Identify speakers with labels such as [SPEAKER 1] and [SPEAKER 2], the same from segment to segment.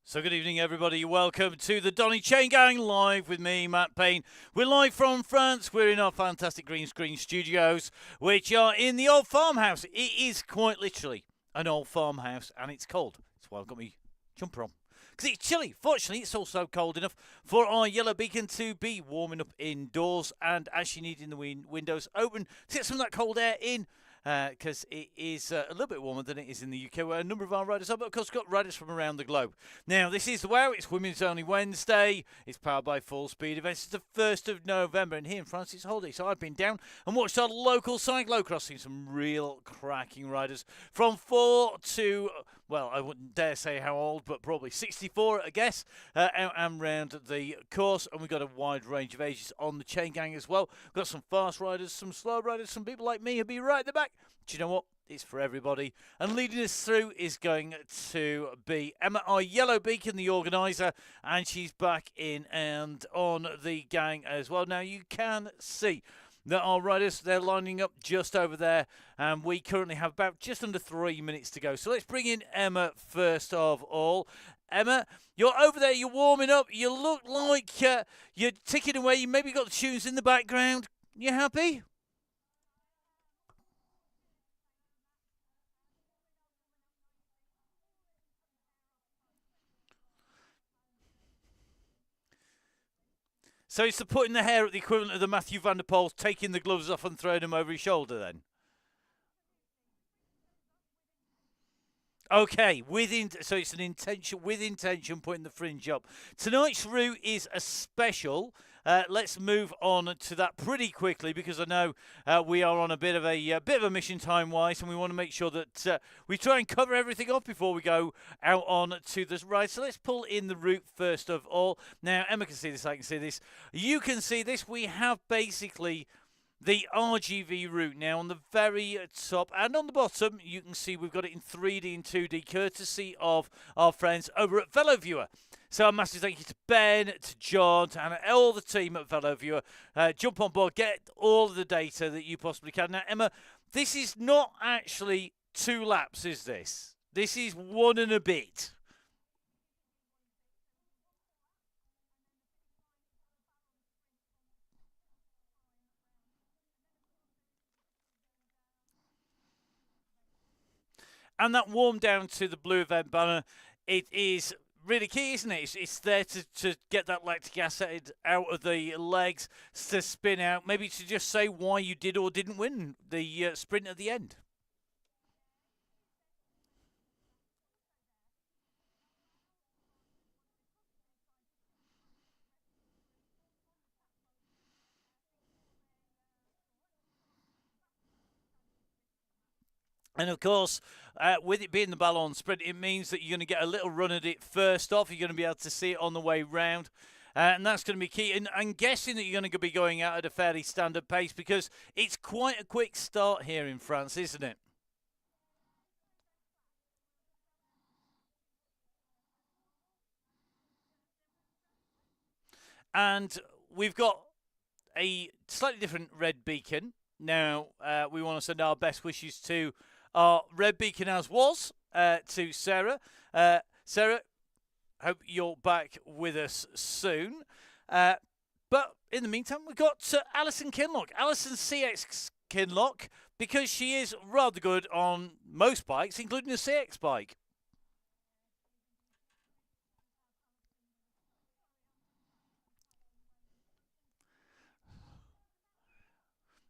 [SPEAKER 1] So good evening, everybody. Welcome to the Donny Chaingang live with me, Matt Payne. We're live from France. We're in our fantastic green screen studios, which are in the old farmhouse. It is quite literally an old farmhouse, and it's cold. That's why I've got my jumper on. Because it's chilly. Fortunately, it's also cold enough for our yellow beacon to be warming up indoors and actually needing the windows open to get some of that cold air in. Because it is a little bit warmer than it is in the UK, where a number of our riders are, but of course, got riders from around the globe. Now, this is the WOW. It's Women's Only Wednesday. It's powered by Full Speed Events. It's the 1st of November, and here in France, it's holiday. So I've been down and watched our local cyclocross, seen some real cracking riders from 4 to, well, I wouldn't dare say how old, but probably 64, I guess, out and round the course. And we've got a wide range of ages on the chain gang as well. We've got some fast riders, some slow riders, some people like me who'll be right at the back. Do you know what? It's for everybody. And leading us through is going to be Emma, our yellow beacon, the organiser, and she's back in and on the gang as well. Now, you can see that our riders, they're lining up just over there, and we currently have about just under 3 minutes to go. So let's bring in Emma first of all. Emma, you're over there, you're warming up. You look like you're ticking away. You maybe got the tunes in the background. You happy? So it's the putting the hair at the equivalent of the Matthew Van Der Poel's taking the gloves off and throwing them over his shoulder then? Okay, so it's an intention, with intention, putting the fringe up. Tonight's route is a special. Let's move on to that pretty quickly because I know we are on a bit of a mission time wise, and we want to make sure that we try and cover everything off before we go out on to this ride. So let's pull in the route first of all. Now Emma can see this, I can see this. You can see this. We have basically the RGV route now on the very top and on the bottom. You can see we've got it in 3D and 2D, courtesy of our friends over at VeloViewer. So a massive thank you to Ben, to John, and all the team at VeloViewer. Jump on board, get all of the data that you possibly can. Now, Emma, this is not actually 2 laps, is this? This is 1 and a bit. And that warm down to the blue event banner, it is really key, isn't it? It's there to get that lactic acid out of the legs, to spin out, maybe to just say why you did or didn't win the sprint at the end. And of course, with it being the Ballon Sprint, it means that you're going to get a little run at it first off. You're going to be able to see it on the way round. And that's going to be key. And I'm guessing that you're going to be going out at a fairly standard pace because it's quite a quick start here in France, isn't it? And we've got a slightly different red beacon. Now, we want to send our best wishes to our red beacon as was, to Sarah. Sarah, hope you're back with us soon. But in the meantime, we've got Alison Kinlock. Alison CX Kinlock, because she is rather good on most bikes, including a CX bike.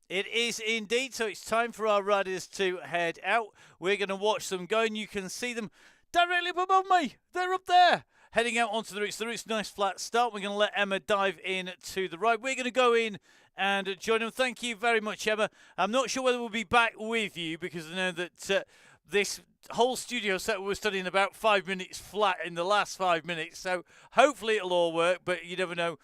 [SPEAKER 1] It is indeed. So it's time for our riders to head out. We're going to watch them go, and you can see them directly up above me. They're up there. Heading out onto the routes. The route's nice flat start. We're going to let Emma dive in to the ride. We're going to go in and join them. Thank you very much, Emma. I'm not sure whether we'll be back with you because I know that this whole studio set was studying about 5 minutes flat in the last 5 minutes. So hopefully it'll all work, but you never know.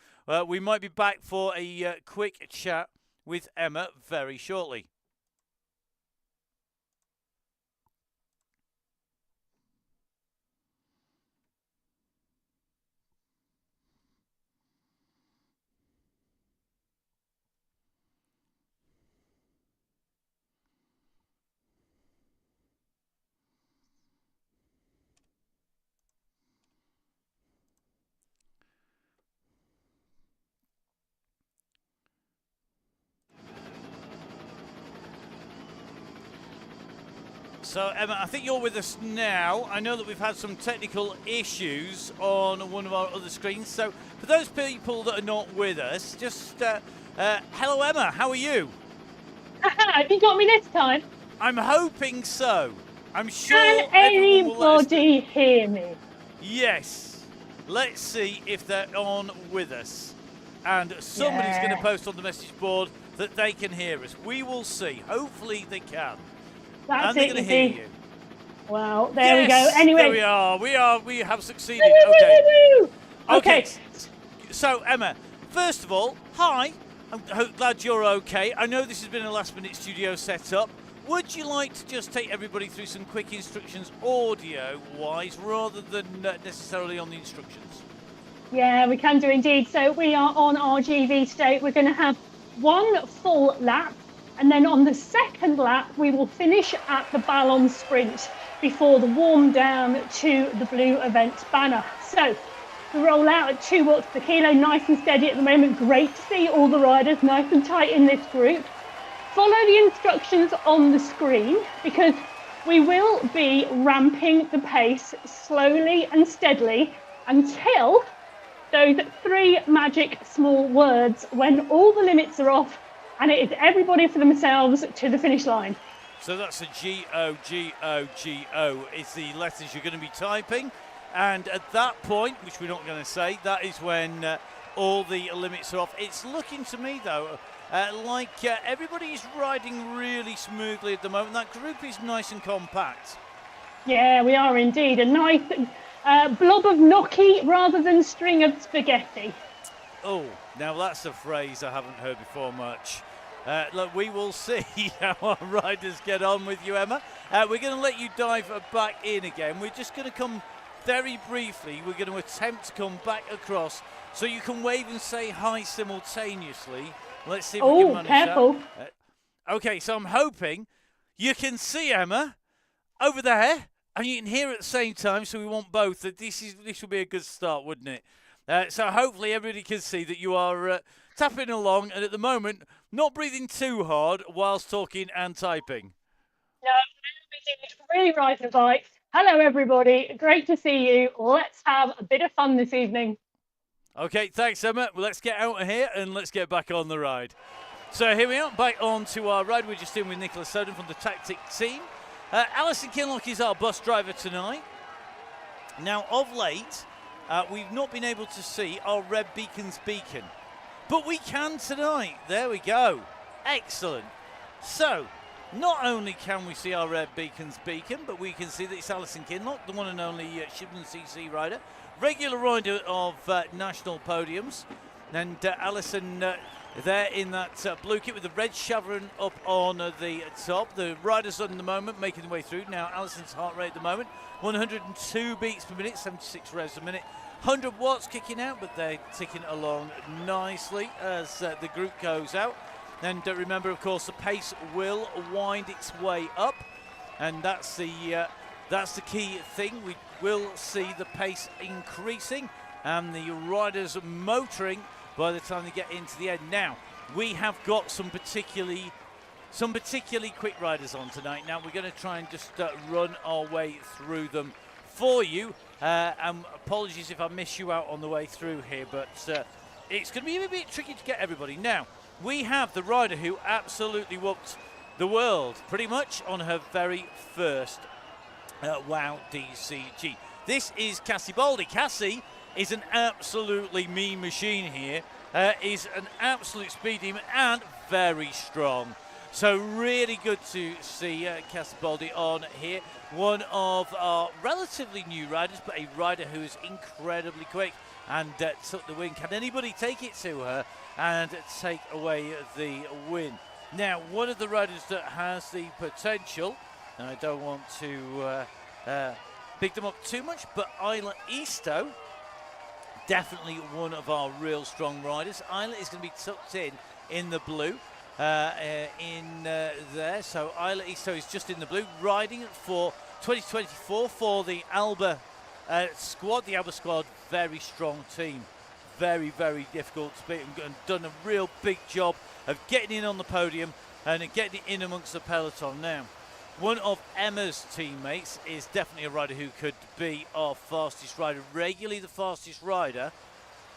[SPEAKER 1] We might be back for a quick chat with Emma very shortly. So, Emma, I think you're with us now. I know that we've had some technical issues on one of our other screens. So, for those people that are not with us, just hello, Emma. How are you?
[SPEAKER 2] Have you got me this time?
[SPEAKER 1] I'm hoping so. I'm sure
[SPEAKER 2] Can
[SPEAKER 1] everyone will let us know.
[SPEAKER 2] anybody hear me?
[SPEAKER 1] Yes. Let's see if they're on with us. And somebody's going to post on the message board that they can hear us. We will see. Hopefully they can.
[SPEAKER 2] That's
[SPEAKER 1] and they're going to hear you.
[SPEAKER 2] Well, there we go. Anyway,
[SPEAKER 1] there we are. We have succeeded. Okay. Okay. So, Emma, first of all, hi. I'm glad you're okay. I know this has been a last-minute studio setup. Would you like to just take everybody through some quick instructions audio-wise rather than necessarily on the instructions?
[SPEAKER 2] Yeah, we can do indeed. So we are on our GV today. We're going to have one full lap, and then on the second lap, we will finish at the Ballon Sprint before the warm down to the Blue Event banner. So we roll out at 2 watts per kilo, nice and steady at the moment. Great to see all the riders nice and tight in this group. Follow the instructions on the screen because we will be ramping the pace slowly and steadily until those 3 magic small words when all the limits are off and it is everybody for themselves to the finish line.
[SPEAKER 1] So that's a G-O-G-O-G-O is the letters you're going to be typing. And at that point, which we're not going to say, that is when all the limits are off. It's looking to me, though, like everybody is riding really smoothly at the moment. That group is nice and compact.
[SPEAKER 2] Yeah, we are indeed. A nice blob of gnocchi rather than string of spaghetti.
[SPEAKER 1] Oh, now that's a phrase I haven't heard before much. Look, we will see how our riders get on with you, Emma. We're going to let you dive back in again. We're just going to come very briefly. We're going to attempt to come back across so you can wave and say hi simultaneously. Let's see if we can manage
[SPEAKER 2] careful.
[SPEAKER 1] that. Okay, so I'm hoping you can see Emma over there and you can hear at the same time, so we want both. This will be a good start, wouldn't it? So hopefully everybody can see that you are tapping along and at the moment not breathing too hard whilst talking and typing.
[SPEAKER 2] No, it's really riding a bike. Hello, everybody. Great to see you. Let's have a bit of fun this evening.
[SPEAKER 1] Okay, thanks, Emma. Well, let's get out of here and let's get back on the ride. So here we are, back on to our ride. We're just in with Nicola Soden from the Tactic team. Alison Kinlock is our bus driver tonight. Now, of late, we've not been able to see our red beacon's beacon, but we can tonight. There we go. Excellent. So, not only can we see our red beacon's beacon, but we can see that it's Alison Kinlock, the one and only Shipman CC rider, regular rider of national podiums. And Alison there in that blue kit with the red chevron up on the top. The riders on the moment making their way through. Now, Alison's heart rate at the moment, 102 beats per minute, 76 revs a minute. 100 watts kicking out, but they're ticking along nicely as the group goes out. And remember, of course, the pace will wind its way up, and that's the key thing. We will see the pace increasing and the riders motoring by the time they get into the end. Now, we have got some particularly quick riders on tonight. Now, we're going to try and just run our way through them for you. And apologies if I miss you out on the way through here, but it's going to be a bit tricky to get everybody. Now, we have the rider who absolutely whooped the world pretty much on her very first WOW DCG. This is Cassie Baldy. Cassie is an absolutely mean machine here, is an absolute speed demon and very strong. So really good to see Cassie Baldy on here. One of our relatively new riders, but a rider who is incredibly quick and took the win. Can anybody take it to her and take away the win? Now, one of the riders that has the potential, and I don't want to pick them up too much, but Isla Easto, definitely one of our real strong riders. Isla is going to be tucked in the blue. There, so Isla Easto is just in the blue, riding for 2024 for the Alba squad. The Alba squad, very strong team, very, very difficult to beat, and done a real big job of getting in on the podium and getting in amongst the peloton. Now, One of Emma's teammates is definitely a rider who could be our fastest rider, regularly the fastest rider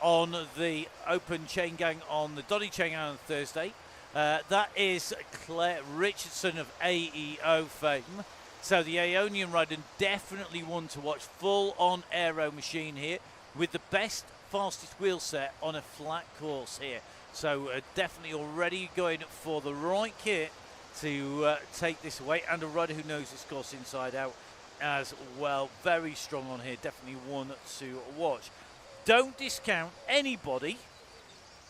[SPEAKER 1] on the Open Chaingang on the Donny Chaingang on Thursday. That is Claire Richardson of AEO fame. So the Aeonian rider, definitely one to watch. Full on aero machine here with the best, fastest wheel set on a flat course here. So definitely already going for the right kit to take this away, and a rider who knows this course inside out as well. Very strong on here, definitely one to watch. Don't discount anybody,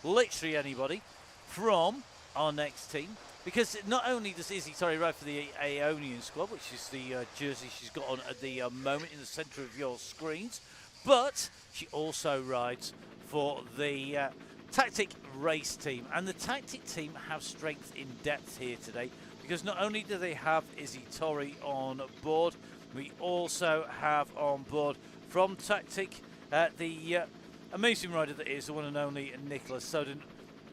[SPEAKER 1] literally anybody, from our next team, because not only does Izzy Torrey ride for the Aeonian squad, which is the jersey she's got on at the moment in the centre of your screens, but she also rides for the Tactic race team, and the Tactic team have strength in depth here today, because not only do they have Izzy Torrey on board, we also have on board from Tactic the amazing rider that is the one and only Nicola Soden.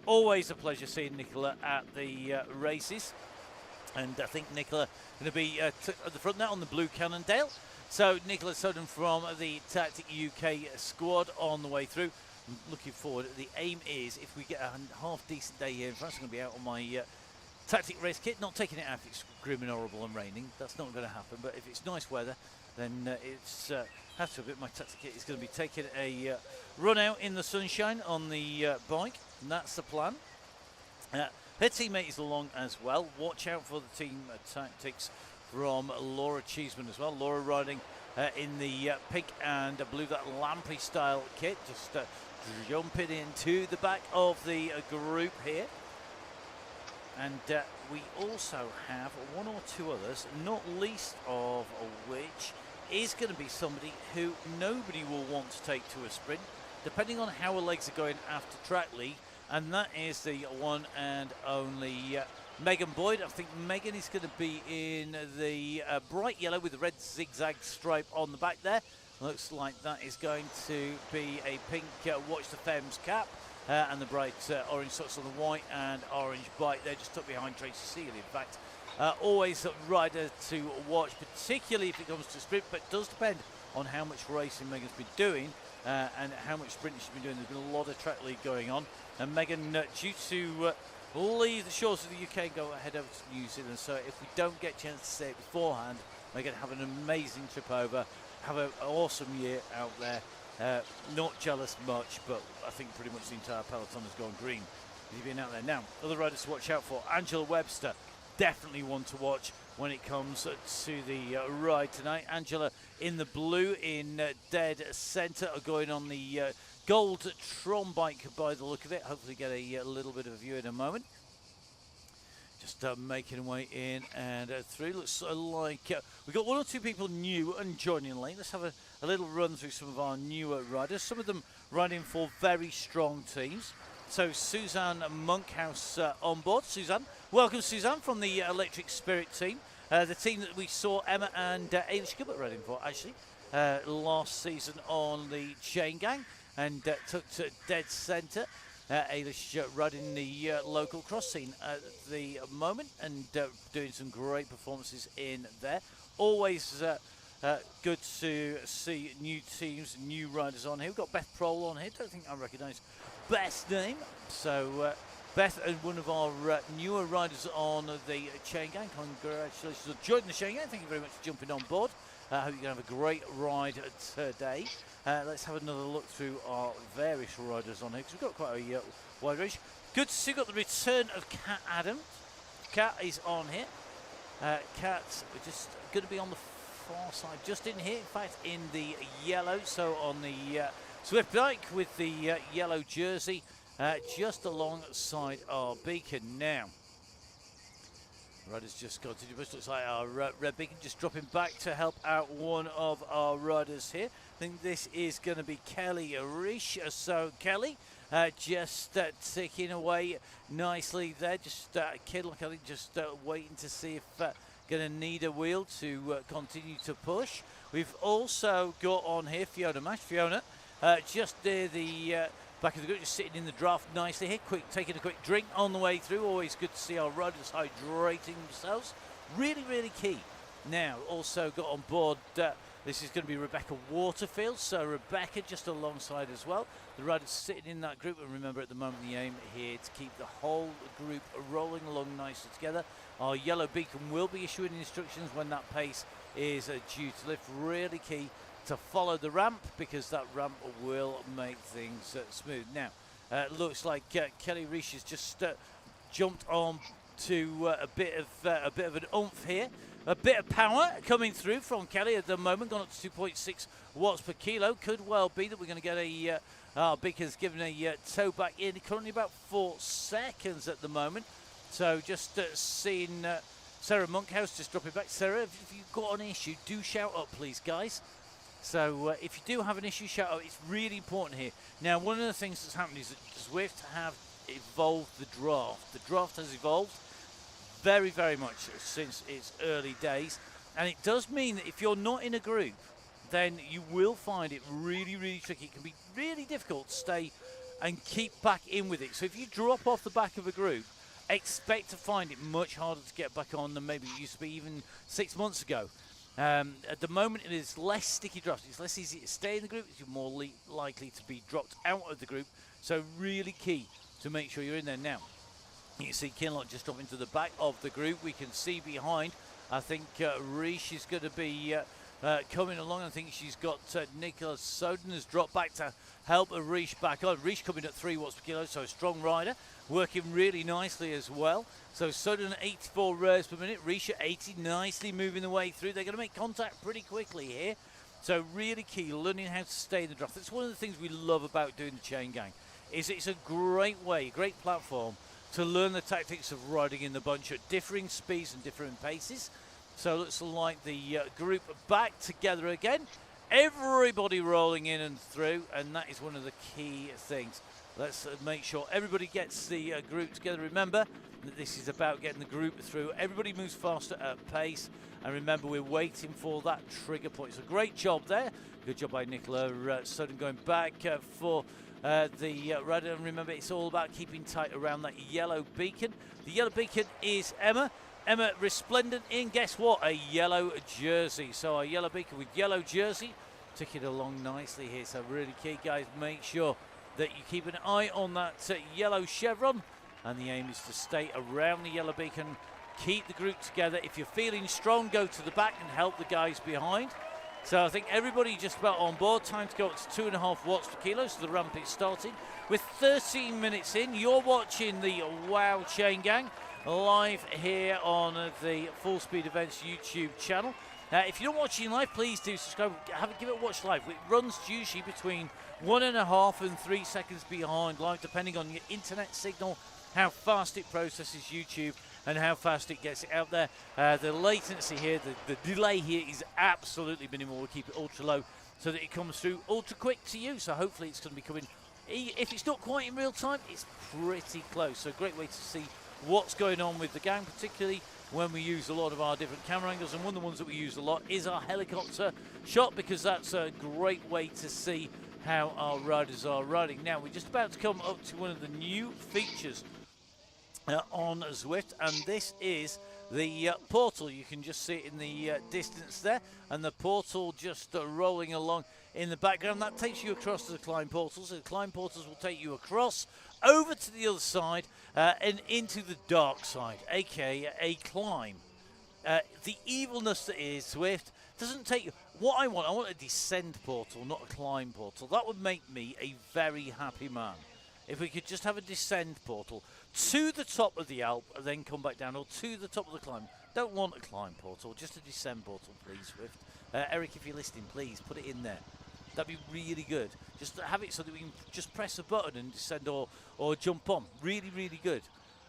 [SPEAKER 1] Always a pleasure seeing Nicola at the races, and I think Nicola going to be at the front now on the blue Cannondale. So Nicola Soden from the Tactic UK squad on the way through. I'm looking forward. The aim is, if we get a half decent day here in France, I'm going to be out on my Tactic race kit, not taking it out if it's grim and horrible and raining. That's not going to happen. But if it's nice weather, then it's has to admit my Tactic kit is going to be taking a run out in the sunshine on the bike, and that's the plan. Her teammate is along as well. Watch out for the team Tactics from Laura Cheeseman as well. Laura riding in the pink and blue, that Lamprey style kit, just jumping into the back of the group here. And we also have one or two others, not least of which is going to be somebody who nobody will want to take to a sprint, depending on how her legs are going after track league, and that is the one and only Megan Boyd. I think Megan is going to be in the bright yellow with the red zigzag stripe on the back there. Looks like that is going to be a pink Watch the Femmes cap, and the bright orange socks on the white and orange bike there, just tucked behind Tracy Seeley. In fact, always a rider to watch, particularly if it comes to sprint, but it does depend on how much racing Megan's been doing and how much sprinting she's been doing. There's been a lot of track league going on, and Megan, due to leave the shores of the UK and go head over to New Zealand, so if we don't get a chance to say it beforehand, Megan, have an amazing trip over, have an awesome year out there. Not jealous much, but I think pretty much the entire peloton has gone green with you being out there. Now, other riders to watch out for. Angela Webster, definitely one to watch when it comes to the ride tonight. Angela in the blue in dead centre, going on the gold Tron bike by the look of it. Hopefully get a little bit of a view in a moment. Just making her way in and through. Looks like we've got one or two people new and joining late. Let's have a little run through some of our newer riders. Some of them riding for very strong teams. So Suzanne Monkhouse on board. Suzanne, welcome Suzanne from the Electric Spirit team. The team that we saw Emma and Ailish Gilbert riding for actually last season on the Chaingang, and took to dead centre. Ailish riding the local cross scene at the moment and doing some great performances in there. Always good to see new teams, new riders on here. We've got Beth Prohl on here. Don't think I recognise Beth's name. So Beth and one of our newer riders on the Chaingang. Congratulations on joining the Chaingang. Thank you very much for jumping on board. I hope you're going to have a great ride today. Let's have another look through our various riders on here, because we've got quite a wide range. Good to see we've got the return of Kat Adams. Kat is on here. Kat's just going to be on the far side, just in here, in fact, in the yellow. So on the Zwift bike with the yellow jersey, just alongside our beacon now. Riders just got to the bush. Looks like our red beacon just dropping back to help out one of our riders here. I think this is going to be Kelly Arish. So Kelly just ticking away nicely there. Just kid, look, I think just waiting to see if going to need a wheel to continue to push. We've also got on here Fiona Mash. Fiona just near the back of the group, just sitting in the draft nicely here, taking a quick drink on the way through. Always good to see our riders hydrating themselves Really, really key. Now, also got on board, this is going to be Rebecca Waterfield. So Rebecca just alongside as well. The riders sitting in that group. And remember, at the moment, the aim here to keep the whole group rolling along nicely together. Our yellow beacon will be issuing instructions when that pace is due to lift. Really key to follow the ramp, because that ramp will make things smooth. Now, looks like Kelly Reich has just jumped on to a bit of an oomph here. A bit of power coming through from Kelly at the moment, gone up to 2.6 watts per kilo. Could well be that we're going to get our beacon's given a toe back in. Currently about 4 seconds at the moment. So just seeing Sarah Monkhouse just dropping back. Sarah, if you've got an issue, do shout up, please, guys. So if you do have an issue, shout out. It's really important here. Now, one of the things that's happened is that Zwift have evolved the draft. The draft has evolved very, very much since its early days. And it does mean that if you're not in a group, then you will find it really, really tricky. It can be really difficult to stay and keep back in with it. So if you drop off the back of a group, expect to find it much harder to get back on than maybe it used to be even 6 months ago. At the moment, it is less sticky drops. It's less easy to stay in the group. You're more likely to be dropped out of the group. So really key to make sure you're in there. Now, you can see Kinlock just dropping to the back of the group. We can see behind, I think Reich is going to be coming along. I think she's got Nicola Soden has dropped back to help Reich back on. Reich coming at 3 watts per kilo, so a strong rider, working really nicely as well. So Soden at 84 revs per minute, Reich at 80, nicely moving the way through. They're going to make contact pretty quickly here. So really key, learning how to stay in the draft. That's one of the things we love about doing the Chaingang, is it's a great way, great platform to learn the tactics of riding in the bunch at differing speeds and differing paces. So it looks like the group back together again. Everybody rolling in and through, and that is one of the key things. Let's make sure everybody gets the group together. Remember that this is about getting the group through. Everybody moves faster at pace, and remember, we're waiting for that trigger point. So great job there. Good job by Nicola Soden going back for the rider. And remember, it's all about keeping tight around that yellow beacon. The yellow beacon is Emma. Emma resplendent in, guess what, a yellow jersey. So a yellow beacon with yellow jersey, ticking along nicely here. So really key, guys, make sure that you keep an eye on that yellow chevron, and the aim is to stay around the yellow beacon, keep the group together. If you're feeling strong, go to the back and help the guys behind. So I think everybody just about on board. Time to go up to 2.5 watts per kilo, so the ramp is starting. With 13 minutes in, you're watching the Wow Chaingang live here on the Full Speed Events YouTube channel. If you're not watching live, please do subscribe. Give it a watch live. It runs usually between 1.5 and 3 seconds behind live, depending on your internet signal, how fast it processes YouTube, and how fast it gets it out there. The latency here, the delay here is absolutely minimal. We'll keep it ultra low so that it comes through ultra quick to you. So hopefully it's going to be coming. If it's not quite in real time, it's pretty close. So a great way to see what's going on with the gang, particularly when we use a lot of our different camera angles. And one of the ones that we use a lot is our helicopter shot, because that's a great way to see how our riders are riding. Now, we're just about to come up to one of the new features on Zwift, and this is the portal. You can just see it in the distance there, and the portal just rolling along in the background. That takes you across to the climb portals. So the climb portals will take you across over to the other side and into the dark side, aka a climb. The evilness that is Zwift doesn't take you. What I want a descend portal, not a climb portal. That would make me a very happy man. If we could just have a descend portal to the top of the Alp and then come back down, or to the top of the climb. Don't want a climb portal, just a descend portal, please, Zwift. Eric, if you're listening, please put it in there. That'd be really good. Just have it so that we can just press a button and descend or jump on. Really, really good.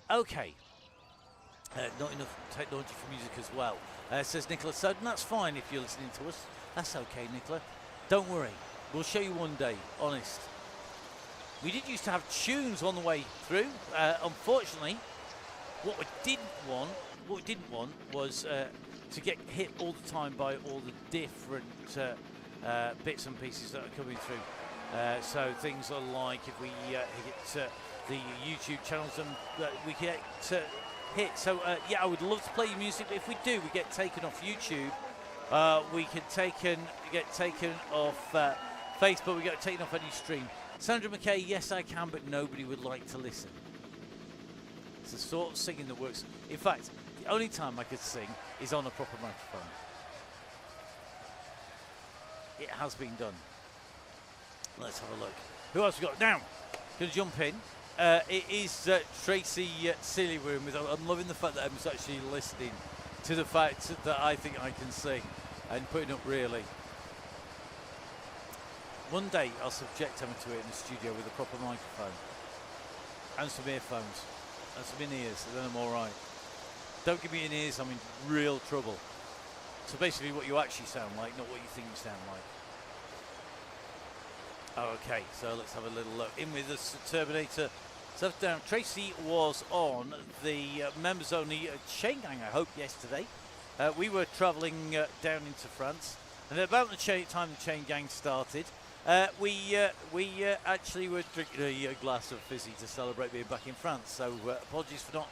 [SPEAKER 1] Okay. Not enough technology for music as well. Says Nicola Soden. That's fine if you're listening to us. That's okay, Nicola. Don't worry. We'll show you one day, honest. We did used to have tunes on the way through. Unfortunately, what we didn't want was to get hit all the time by all the different bits and pieces that are coming through. So things are like, if we hit the YouTube channels, and we get hit. So yeah, I would love to play your music, but if we do, we get taken off YouTube. We get taken off Facebook. We get taken off any stream. Sandra McKay, yes I can, but nobody would like to listen. It's the sort of singing that works. In fact, the only time I could sing is on a proper microphone. It has been done. Let's have a look. Who else we got? Now, going to jump in. It is Tracy Sealywood. I'm loving the fact that I'm actually listening to the fact that I think I can sing and putting up really. One day I'll subject him to it in the studio with a proper microphone and some earphones and some in-ears, and then I'm all right. Don't give me in-ears, I'm in real trouble. So basically what you actually sound like, not what you think you sound like. Okay, so let's have a little look. In with us, Terminator. So down, Tracy was on the members-only Chaingang, I hope, yesterday. We were travelling down into France, and at about the time the Chaingang started, we actually were drinking a glass of fizzy to celebrate being back in France. So apologies for not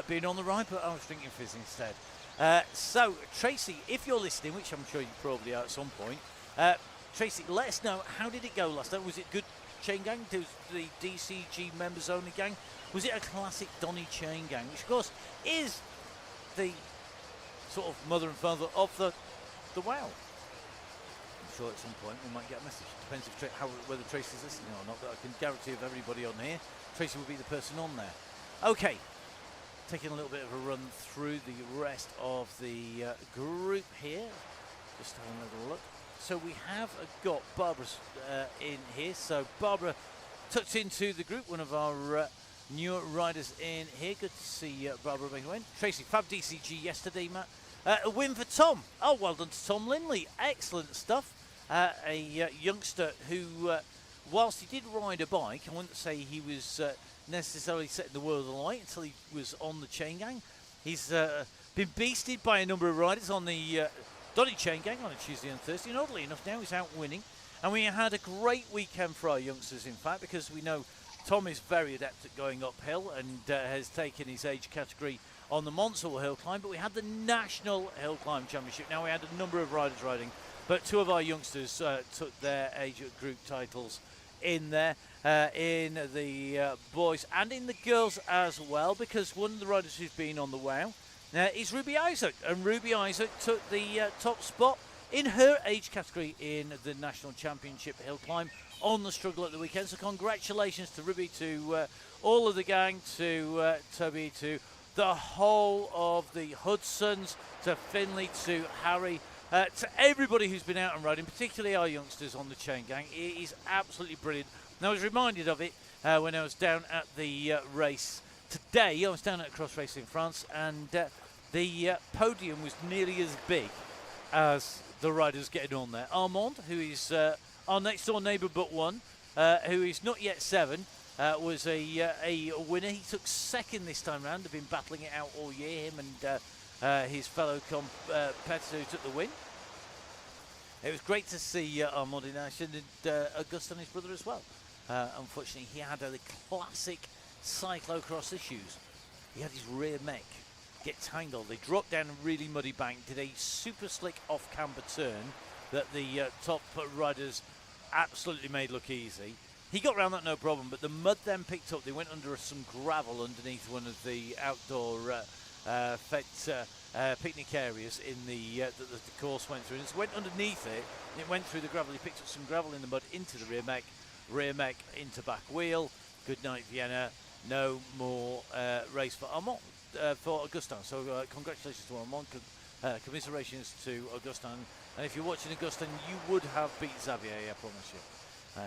[SPEAKER 1] being on the ride, but I was drinking fizz instead. So Tracy, if you're listening, which I'm sure you probably are at some point, Tracy, let us know, how did it go last time? Was it good chain gang? Was the DCG members only gang? Was it a classic Donny Chaingang, which of course is the sort of mother and father of the WoW? I'm sure at some point we might get a message. Depends if whether Tracy's listening or not, but I can guarantee of everybody on here, Tracy will be the person on there. Okay, taking a little bit of a run through the rest of the group here. Just having a little look. So we have got Barbara in here. So Barbara tucked into the group, one of our newer riders in here. Good to see Barbara making a win. Tracy, Fab DCG yesterday, Matt. A win for Tom. Oh, well done to Tom Linley. Excellent stuff. A youngster who, whilst he did ride a bike, I wouldn't say he was necessarily setting the world alight until he was on the Chaingang. He's been beasted by a number of riders on the Donny Chaingang on a Tuesday and Thursday, and oddly enough now he's out winning. And we had a great weekend for our youngsters, in fact, because we know Tom is very adept at going uphill and has taken his age category on the Monsall Hill Climb, but we had the National Hill Climb Championship. Now we had a number of riders riding, but two of our youngsters took their age group titles in there, in the boys and in the girls as well, because one of the riders who's been on the WoW is Ruby Isaac, and Ruby Isaac took the top spot in her age category in the National Championship Hill Climb on the struggle at the weekend. So congratulations to Ruby, to all of the gang, to Toby, to the whole of the Hudsons, to Finley, to Harry, to everybody who's been out and riding, particularly our youngsters on the Chaingang. It is absolutely brilliant. And I was reminded of it when I was down at the race today. I was down at a cross race in France, and the podium was nearly as big as the riders getting on there. Armand, who is our next door neighbour but one, who is not yet 7, was a winner. He took second this time round. They've been battling it out all year, him and his fellow competitor who took the win. It was great to see Armand in action, and Augustin, his brother, as well. Unfortunately, he had the classic cyclocross issues. He had his rear mech get tangled. They dropped down a really muddy bank, did a super slick off-camber turn that the top riders absolutely made look easy. He got around that no problem, but the mud then picked up. They went under some gravel underneath one of the outdoor picnic areas in that the course went through. And as it went underneath it, it went through the gravel. He picked up some gravel in the mud into the rear mech into back wheel. Good night, Vienna. No more race for Armand, for Augustin. So congratulations to Armand. Commiserations to Augustin. And if you're watching Augustin, you would have beat Xavier, I promise you.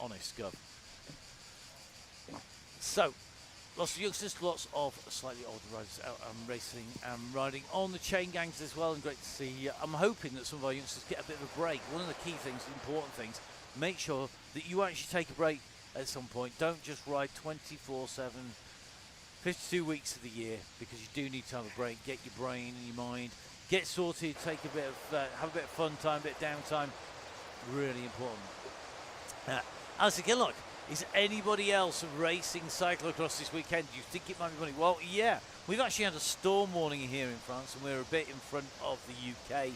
[SPEAKER 1] Honest gov. So, lots of youngsters, lots of slightly older riders out racing and riding on the chain gangs as well, and great to see. I'm hoping that some of our youngsters get a bit of a break. One of the key things, important things, make sure that you actually take a break at some point. Don't just ride 24/7, 52 weeks of the year, because you do need to have a break. Get your brain and your mind, get sorted, take a bit of, have a bit of fun time, a bit of downtime. Really important. Alistair Kinlock, Is anybody else racing cyclocross this weekend? Do you think it might be money? Well, yeah. We've actually had a storm warning here in France, and we're a bit in front of the UK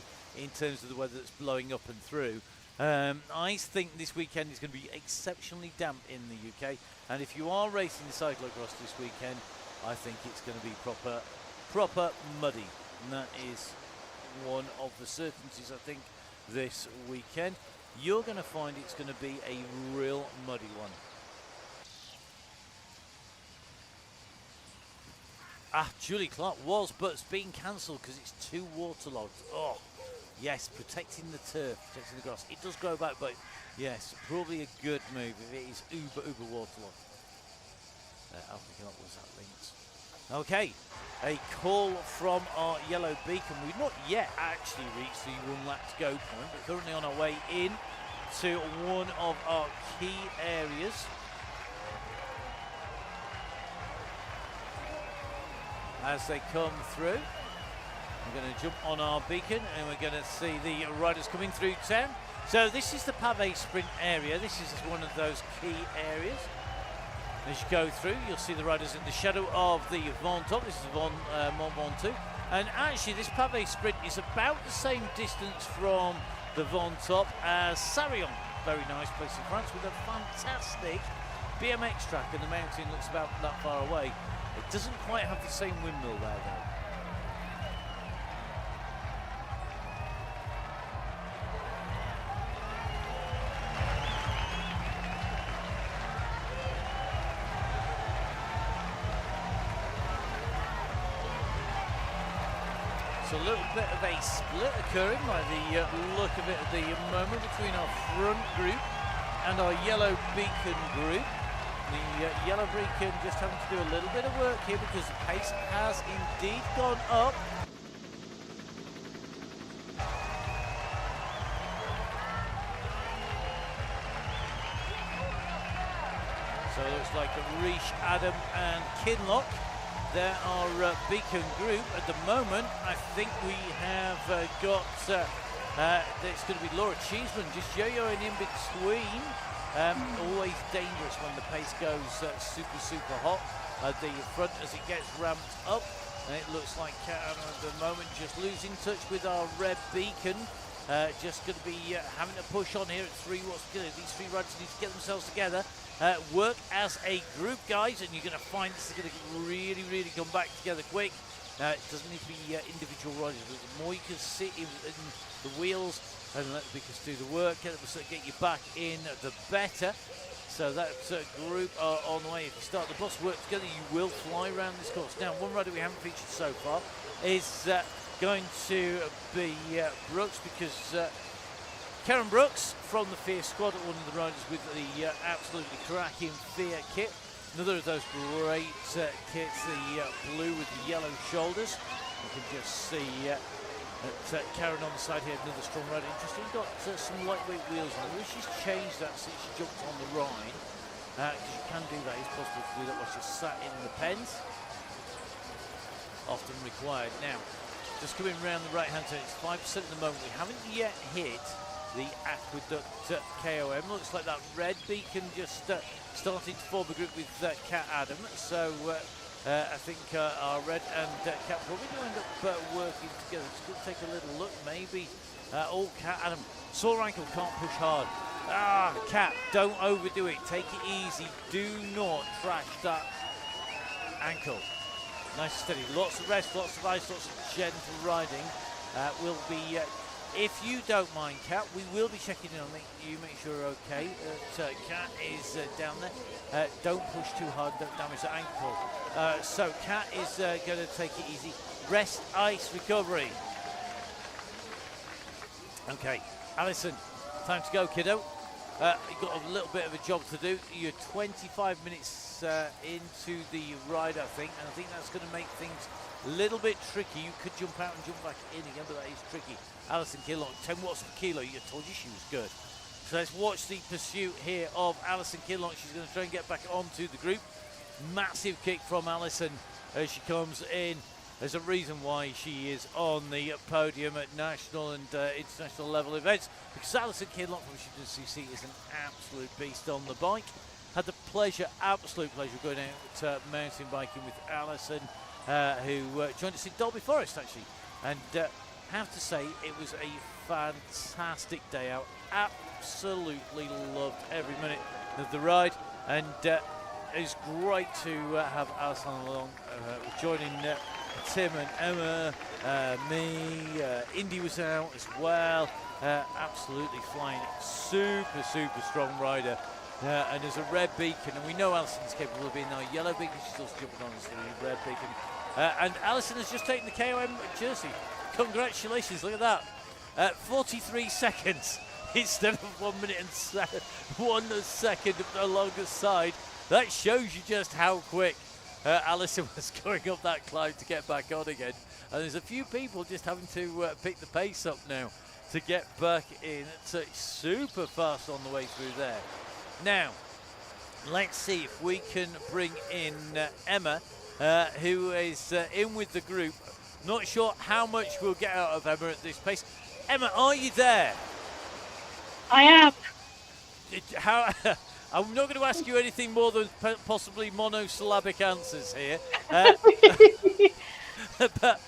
[SPEAKER 1] in terms of the weather that's blowing up and through. I think this weekend is going to be exceptionally damp in the UK, and if you are racing the cyclocross this weekend, I think it's going to be proper muddy. And that is one of the certainties, I think, this weekend. You're going to find it's going to be a real muddy one. Julie Clark was, but it's being cancelled because it's too waterlogged. Oh, yes, protecting the turf, protecting the grass. It does grow back, but yes, probably a good move if it is uber waterlogged. I'll pick up, was that links? Okay, a call from our yellow beacon. We've not yet actually reached the 1 lap to go point, but currently on our way in to one of our key areas. As they come through, we're going to jump on our beacon and we're going to see the riders coming through town. So this is the pavé sprint area. This is one of those key areas. As you go through, you'll see the riders in the shadow of the Mont Top. This is the Mont Ventoux. And actually, this pavé sprint is about the same distance from the Mont Top as Sarrion. Very nice place in France with a fantastic BMX track, and the mountain looks about that far away. It doesn't quite have the same windmill there, though. A little bit of a split occurring by the look of it at the moment between our front group and our yellow beacon group. The yellow beacon just having to do a little bit of work here because the pace has indeed gone up. So it looks like Reish, Adam and Kinlock. There are beacon group at the moment. I think we have got, it's going to be Laura Cheeseman just yo-yoing in between. Always dangerous when the pace goes super hot at the front as it gets ramped up. And it looks like at the moment just losing touch with our red beacon. Just going to be having to push on here at three. These three riders need to get themselves together. Work as a group, guys, and you're going to find this is going to really come back together quick. It doesn't need to be individual riders, but the more you can sit in the wheels and let the beacons do the work, get you back in, the better. So that group are on the way. If you start the bus work together, you will fly around this course. Now, one rider we haven't featured so far is going to be Brooks, because Karen Brooks from the Fear Squad, one of the riders with the absolutely cracking Fear kit. Another of those great kits, the blue with the yellow shoulders. You can just see Karen on the side here, another strong rider. Interesting, got some lightweight wheels on. I wish she's changed that since she jumped on the ride, because you can do that. It's possible to do that while she's sat in the pens. Often required. Now, just coming around the right-hand side, it's 5% at the moment. We haven't yet hit the Aqueduct KOM. Looks like that red beacon just starting to form a group with Cat Adam. So I think our red and Cat probably going to end up working together. Just going to take a little look, maybe. Cat Adam, sore ankle, can't push hard. Cat, don't overdo it. Take it easy. Do not trash that ankle. Nice and steady. Lots of rest, lots of ice, lots of gentle riding. Will be. If you don't mind, Kat, we will be checking in on you, make sure you're okay. Kat is down there. Don't push too hard, don't damage the ankle. So Kat is going to take it easy. Rest, ice, recovery. Okay, Alison, time to go, kiddo. You've got a little bit of a job to do. You're 25 minutes into the ride, I think, and I think that's going to make things a little bit tricky. You could jump out and jump back in again, but that is tricky. Alison Kinlock, 10 watts per kilo. I told you she was good. So let's watch the pursuit here of Alison Kinlock. She's going to try and get back onto the group. Massive kick from Alison as she comes in. There's a reason why she is on the podium at national and international level events, because Alison Kinlock from CC is an absolute beast on the bike. had the pleasure, absolute pleasure, of going out mountain biking with Alison, who joined us in Dolby Forest, actually. And have to say, it was a fantastic day out. Absolutely loved every minute of the ride, and it's great to have Alison along, joining Tim and Emma, me. Indy was out as well. Absolutely flying, super strong rider. And there's a red beacon, and we know Alison's capable of being our yellow beacon. She's also jumping on the red beacon. And Alison has just taken the KOM jersey. Congratulations, look at that. 43 seconds instead of 1 minute and 1 second along the side. That shows you just how quick Alison was going up that climb to get back on again. And there's a few people just having to pick the pace up now to get back in. So it's super fast on the way through there. Now, let's see if we can bring in Emma, who is in with the group. Not sure how much we'll get out of Emma at this pace. Emma, are you there?
[SPEAKER 2] I am.
[SPEAKER 1] I'm not going to ask you anything more than possibly monosyllabic answers here. But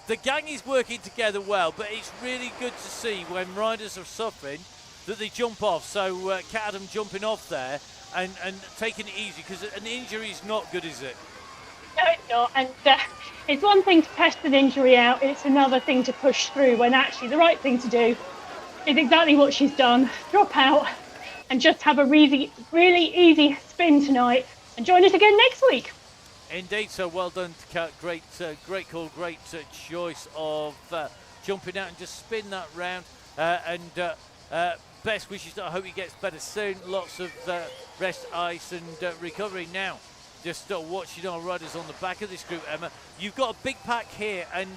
[SPEAKER 1] the gang is working together well, but it's really good to see when riders are suffering that they jump off. So Cat Adam jumping off there and taking it easy, because an injury is not good, is it?
[SPEAKER 2] No, it's not. And it's one thing to test an injury out, it's another thing to push through, when actually the right thing to do is exactly what she's done. Drop out and just have a really easy spin tonight, and join us again next week.
[SPEAKER 1] Indeed, so well done to Kat. Great call, great choice of jumping out and just spin that round. Best wishes. I hope he gets better soon. Lots of rest, ice, and recovery now. Just watching our riders on the back of this group, Emma. You've got a big pack here, and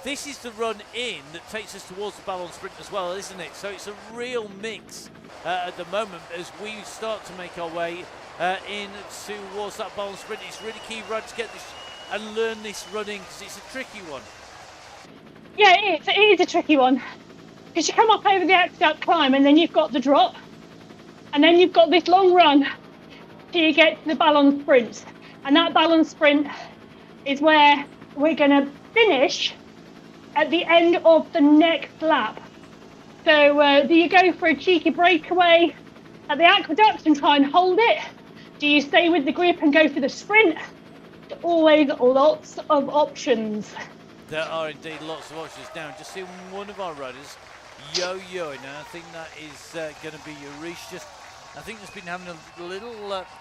[SPEAKER 1] this is the run in that takes us towards the Ballon Sprint as well, isn't it? So it's a real mix at the moment as we start to make our way in towards that Ballon Sprint. It's really key, right, to get this and learn this running, because it's a tricky one.
[SPEAKER 2] Yeah, it is a tricky one, because you come up over the Aqueduct climb, and then you've got the drop, and then you've got this long run till you get to the Ballon Sprint. And that Ballon Sprint is where we're going to finish at the end of the next lap. So do you go for a cheeky breakaway at the Aqueduct and try and hold it? Do you stay with the grip and go for the sprint? There's always lots of options.
[SPEAKER 1] There are indeed lots of options. Now, just seeing one of our riders yo-yoing. Now, I think that is going to be Reese. I think has been having a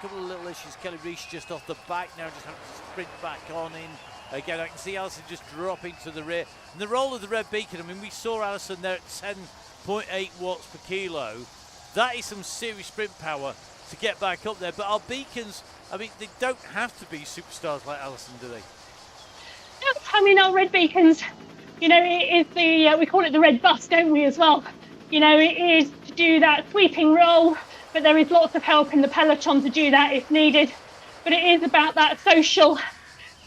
[SPEAKER 1] couple of little issues. Kelly Reese just off the back now, just having to sprint back on in. Again, I can see Alison just dropping to the rear. And the role of the red beacon, I mean, we saw Alison there at 10.8 watts per kilo. That is some serious sprint power to get back up there. But our beacons, I mean, they don't have to be superstars like Alison, do they?
[SPEAKER 2] I mean, our red beacons, you know, it is we call it the red bus, don't we, as well? You know, it is to do that sweeping roll, but there is lots of help in the peloton to do that if needed. But it is about that social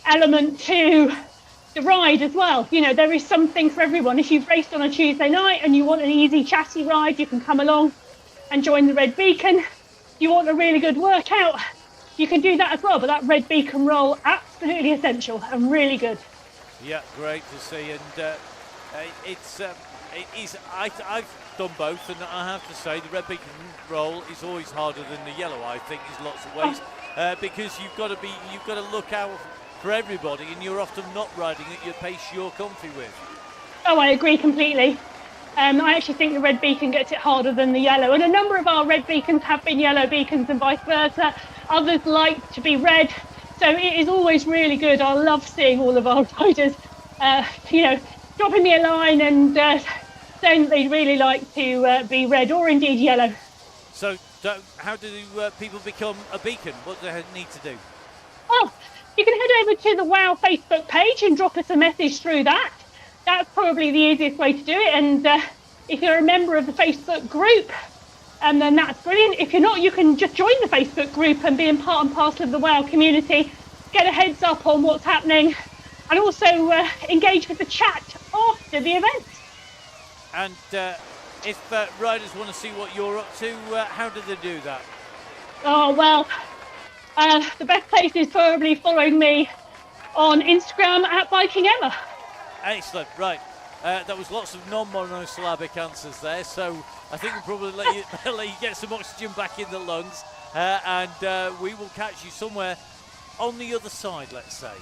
[SPEAKER 2] element to the ride as well. You know, there is something for everyone. If you've raced on a Tuesday night and you want an easy chatty ride, you can come along and join the red beacon. You want a really good workout, you can do that as well. But that red beacon roll, absolutely essential and really good.
[SPEAKER 1] Yeah, great to see. And I've done both, and I have to say the red beacon roll is always harder than the yellow, I think, in lots of ways, because you've got to look out for everybody, and you're often not riding at your pace you're comfy with.
[SPEAKER 2] Oh, I agree completely. I actually think the red beacon gets it harder than the yellow, and a number of our red beacons have been yellow beacons and vice versa. Others like to be red, so it is always really good. I love seeing all of our riders, you know, dropping me a line and saying that they'd really like to be red or indeed yellow.
[SPEAKER 1] So how do people become a beacon? What do they need to do?
[SPEAKER 2] Oh, you can head over to the WOW Facebook page and drop us a message through that. That's probably the easiest way to do it. And if you're a member of the Facebook group, then that's brilliant. If you're not, you can just join the Facebook group and be part and parcel of the WOW community, get a heads up on what's happening, and also engage with the chat after the event. And
[SPEAKER 1] if riders want to see what you're up to, how do they do that?
[SPEAKER 2] Oh, well, the best place is probably following me on Instagram at Biking Emma.
[SPEAKER 1] Excellent, right. That was lots of non-monosyllabic answers there, so I think we'll probably let you get some oxygen back in the lungs, and we will catch you somewhere on the other side, let's say.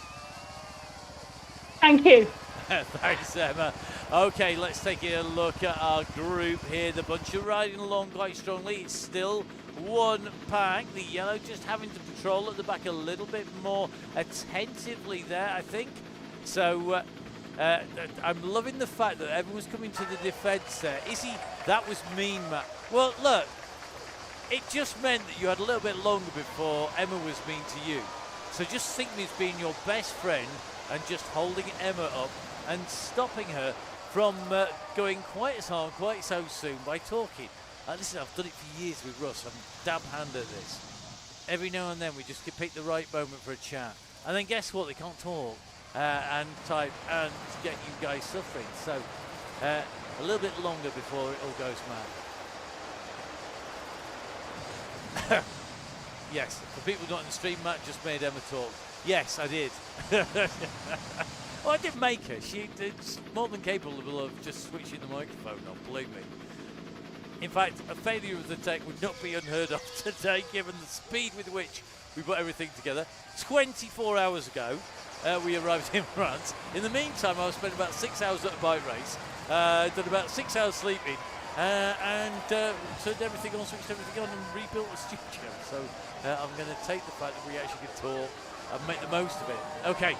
[SPEAKER 2] Thank you.
[SPEAKER 1] Thanks, Emma. Okay, let's take a look at our group here. The bunch are riding along quite strongly. It's still one pack. The yellow just having to patrol at the back a little bit more attentively there, I think. So I'm loving the fact that everyone's coming to the defence there. That was mean, Matt. Well, look, it just meant that you had a little bit longer before Emma was mean to you. So just think me as being your best friend and just holding Emma up and stopping her from going quite as hard, quite so soon by talking. Listen, I've done it for years with Russ. I'm a dab hand at this. Every now and then we just pick the right moment for a chat. And then guess what? They can't talk and type and get you guys suffering. So a little bit longer before it all goes mad. Yes, for people not in the stream, Matt just made Emma talk. Yes, I did. Well, I didn't make her. She's more than capable of just switching the microphone on, believe me. In fact, a failure of the tech would not be unheard of today, given the speed with which we put everything together. 24 hours ago, we arrived in France. In the meantime, I've spent about 6 hours at a bike race, done about 6 hours sleeping, and turned everything on, switched everything on, and rebuilt the studio. So I'm going to take the fact that we actually can talk and make the most of it. Okay,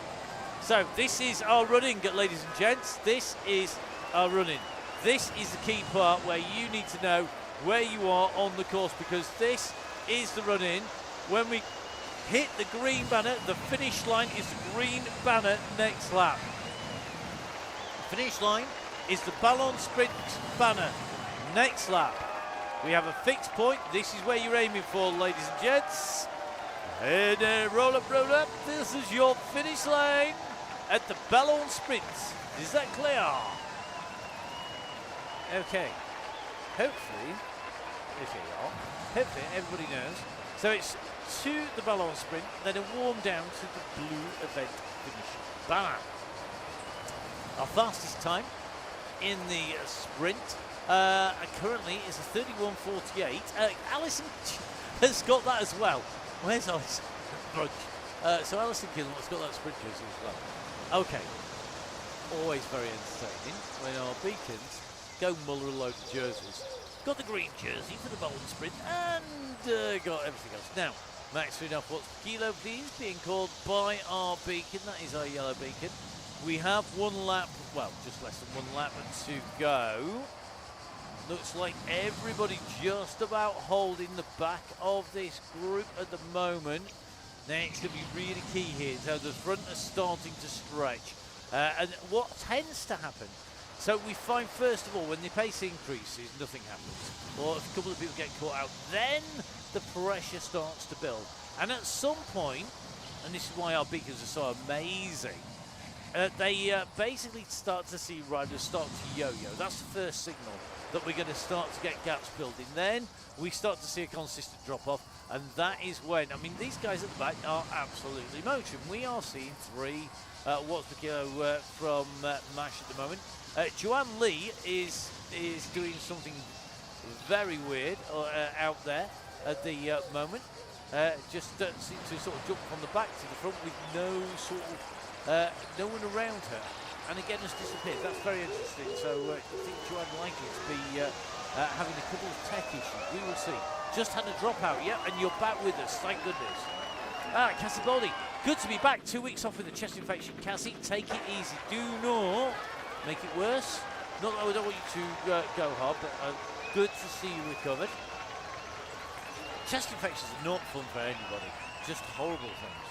[SPEAKER 1] so this is our running, ladies and gents. This is our running. This is the key part where you need to know where you are on the course, because this is the run-in. When we hit the green banner, the finish line is the green banner next lap. Finish line is the Ballon Sprint banner next lap. We have a fixed point. This is where you're aiming for, ladies and gents. And roll up, roll up. This is your finish line at the Ballon Sprint. Is that clear? Okay. Hopefully everybody knows. So it's to the Ballon Sprint, then a warm down to the blue event finish banner. Our fastest time in the sprint currently is a 31:48. Alison has got that as well. Where's Alison? So Alison Gilmore's got that sprint jersey as well. Okay. Always very entertaining when our beacons go Muller load of jerseys. Got the green jersey for the Ballon Sprint and got everything else. Now, Max enough what's per kilo, please, being called by our beacon. That is our yellow beacon. We have one lap, well, just less than one lap to go. Looks like everybody just about holding the back of this group at the moment. Now it's going to be really key here. So the front are starting to stretch. And what tends to happen, so we find first of all when the pace increases, nothing happens. Or if a couple of people get caught out, then the pressure starts to build. And at some point, and this is why our beacons are so amazing, they basically start to see riders start to yo-yo. That's the first signal that we're going to start to get gaps building. Then we start to see a consistent drop-off, and that is when, I mean, these guys at the back are absolutely motoring. We are seeing 3 watts per kilo from MASH at the moment. Joanne Lee is doing something very weird out there at the moment. Just seems to sort of jump from the back to the front with no one around her, and again has disappeared. That's very interesting. So I think Joanne likely to be having a couple of tech issues. We will see. Just had a dropout, yeah, and you're back with us. Thank goodness. Cassie Boldy, good to be back. 2 weeks off with a chest infection. Cassie, take it easy. Do not make it worse. Not that I don't want you to go hard, but good to see you recovered. Chest infections are not fun for anybody. Just horrible things.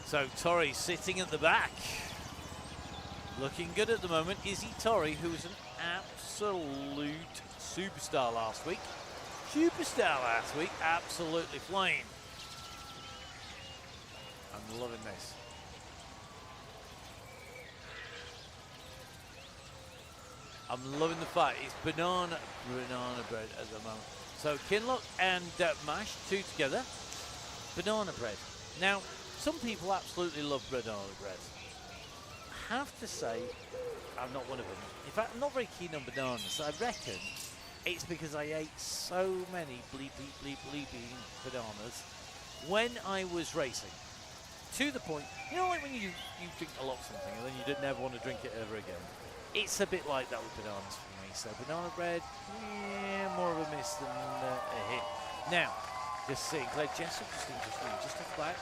[SPEAKER 1] So Torrey sitting at the back. Looking good at the moment. Izzy Torrey, who was an absolute superstar last week. Absolutely flying. I'm loving this. I'm loving the fact it's banana bread at the moment. So Kinloch and mash, two together. Banana bread. Now, some people absolutely love banana bread. I have to say, I'm not one of them. In fact, I'm not very keen on bananas. I reckon it's because I ate so many bleeping bananas when I was racing. To the point, you know, like when you drink a lot of something and then you didn't ever want to drink it ever again. It's a bit like that with bananas for me. So banana bread, yeah, more of a miss than a hit. Now, just seeing Claire Jessup just off back.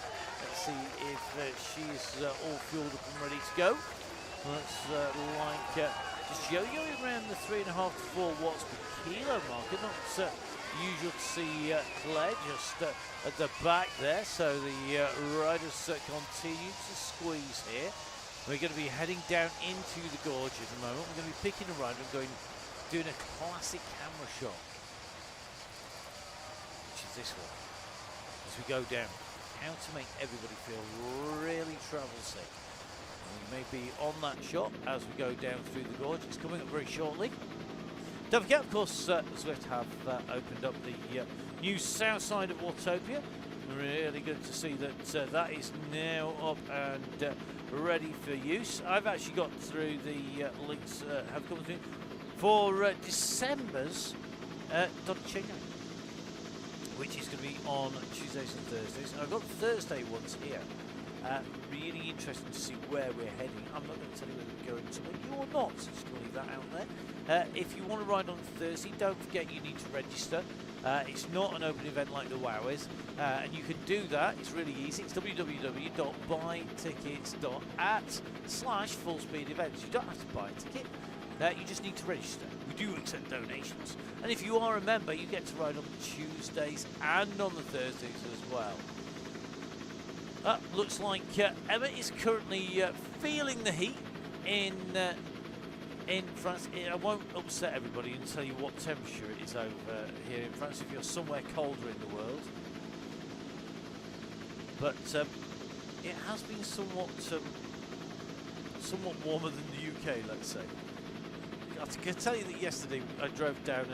[SPEAKER 1] Let's see if she's all fueled up and ready to go. Looks just yo-yoing around the 3.5 to 4 watts per kilo marker. Not usual to see Claire just at the back there. So the riders continue to squeeze here. We're going to be heading down into the gorge at the moment. We're going to be picking a rider and doing a classic camera shot, which is this one. As we go down, how to make everybody feel really travel sick. We may be on that shot as we go down through the gorge. It's coming up very shortly. Don't forget, of course, Zwift have opened up the new south side of Autopia. Really good to see that that is now up and ready for use. I've actually got through the links have come through for December's Donny Chaingang, which is going to be on Tuesdays and Thursdays. And I've got the Thursday ones here. Really interesting to see where we're heading. I'm not going to tell you whether we're going somewhere new or not, so just going to leave that out there. If you want to ride on Thursday, don't forget you need to register. It's not an open event like the WOW is, and you can do that. It's really easy. It's www.buytickets.at/fullspeed-events. You don't have to buy a ticket. You just need to register. We do accept donations. And if you are a member, you get to ride on the Tuesdays and on the Thursdays as well. Looks like Emma is currently feeling the heat in France. I won't upset everybody and tell you what temperature it is over here in France if you're somewhere colder in the world. But it has been somewhat warmer than the UK, let's say. I can tell you that yesterday I drove down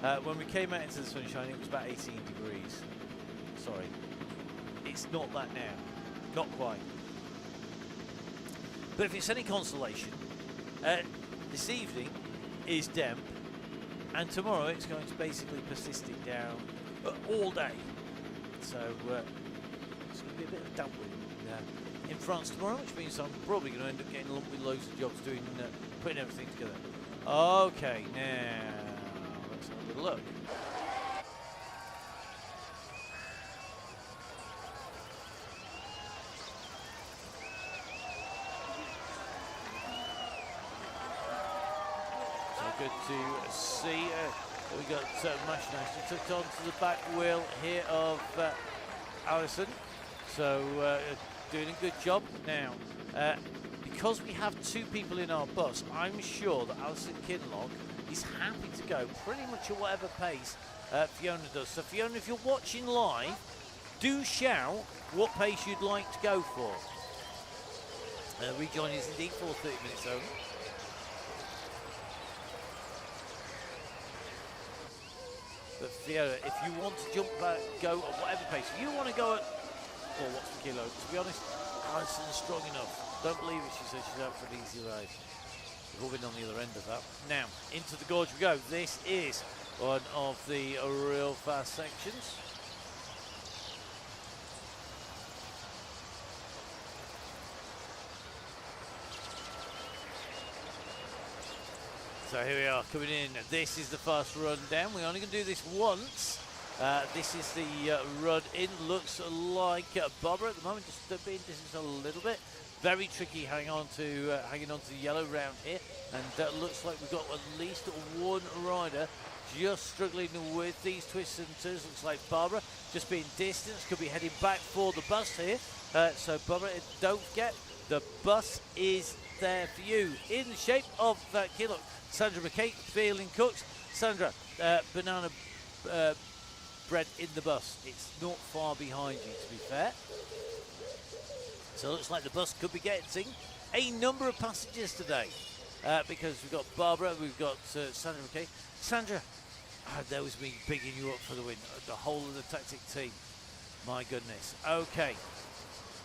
[SPEAKER 1] and when we came out into the sunshine it was about 18 degrees. Sorry, it's not that now. Not quite. But if it's any consolation, this evening is damp, and tomorrow it's going to basically persist it down all day. So it's going to be a bit of damp in France tomorrow, which means I'm probably going to end up getting lumped with loads of jobs doing putting everything together. Okay, now let's have a little look. Good to see. We got Mash Nash tucked onto the back wheel here of Alison. So doing a good job now. Because we have two people in our bus, I'm sure that Alison Kinloch is happy to go pretty much at whatever pace Fiona does. So Fiona, if you're watching live, do shout what pace you'd like to go for. Rejoin is indeed for 30 minutes only. But Fiona, if you want to jump back, go at whatever pace, if you want to go at 4 watts per kilo, to be honest, Alison is strong enough. Don't believe it, she says she's out for an easy ride. We've all been on the other end of that. Now, into the gorge we go. This is one of the real fast sections. So here we are coming in. This is the fast run down. We're only going to do this once. This is the run in. Looks like Bobber at the moment, just being distanced a little bit. Very tricky hanging on to the yellow round here, and looks like we've got at least one rider just struggling with these twists and turns. Looks like Barbara just being distanced, could be heading back for the bus here. So Barbara, don't forget, the bus is there for you in the shape of Kinloch. Sandra McKay feeling cooked. Sandra, banana bread in the bus. It's not far behind you, to be fair. So it looks like the bus could be getting a number of passengers today. because we've got Barbara, we've got Sandra McKay. Sandra, there was me bigging you up for the win. The whole of the tactic team. My goodness. Okay.